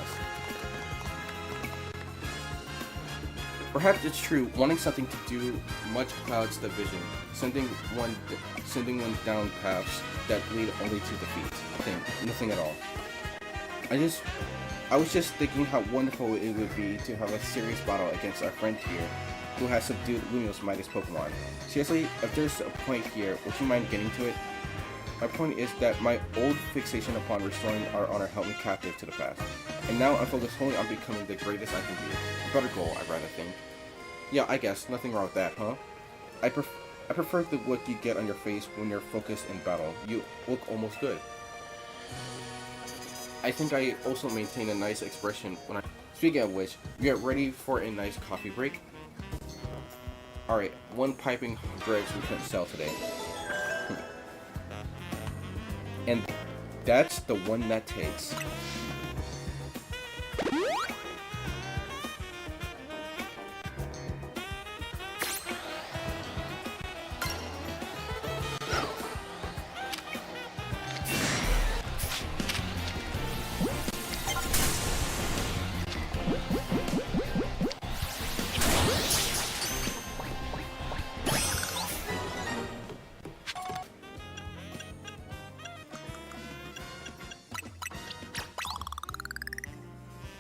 S1: Perhaps it's true, wanting something to do much clouds the vision, sending one down paths that lead only to defeat. Nothing at all. I was just thinking how wonderful it would be to have a serious battle against our friend here, who has subdued Lumio's mightiest Pokemon. Seriously, if there's a point here, would you mind getting to it? My point is that my old fixation upon restoring our honor held me captive to the past, and now I'm focused wholly on becoming the greatest I can be. A better goal, I'd rather think. Yeah, I guess. Nothing wrong with that, huh? I prefer the look you get on your face when you're focused in battle. You look almost good. I think I also maintain a nice expression when I... Speaking of which, we get ready for a nice coffee break. Alright, one piping dregs we couldn't sell today. And that's the one that takes.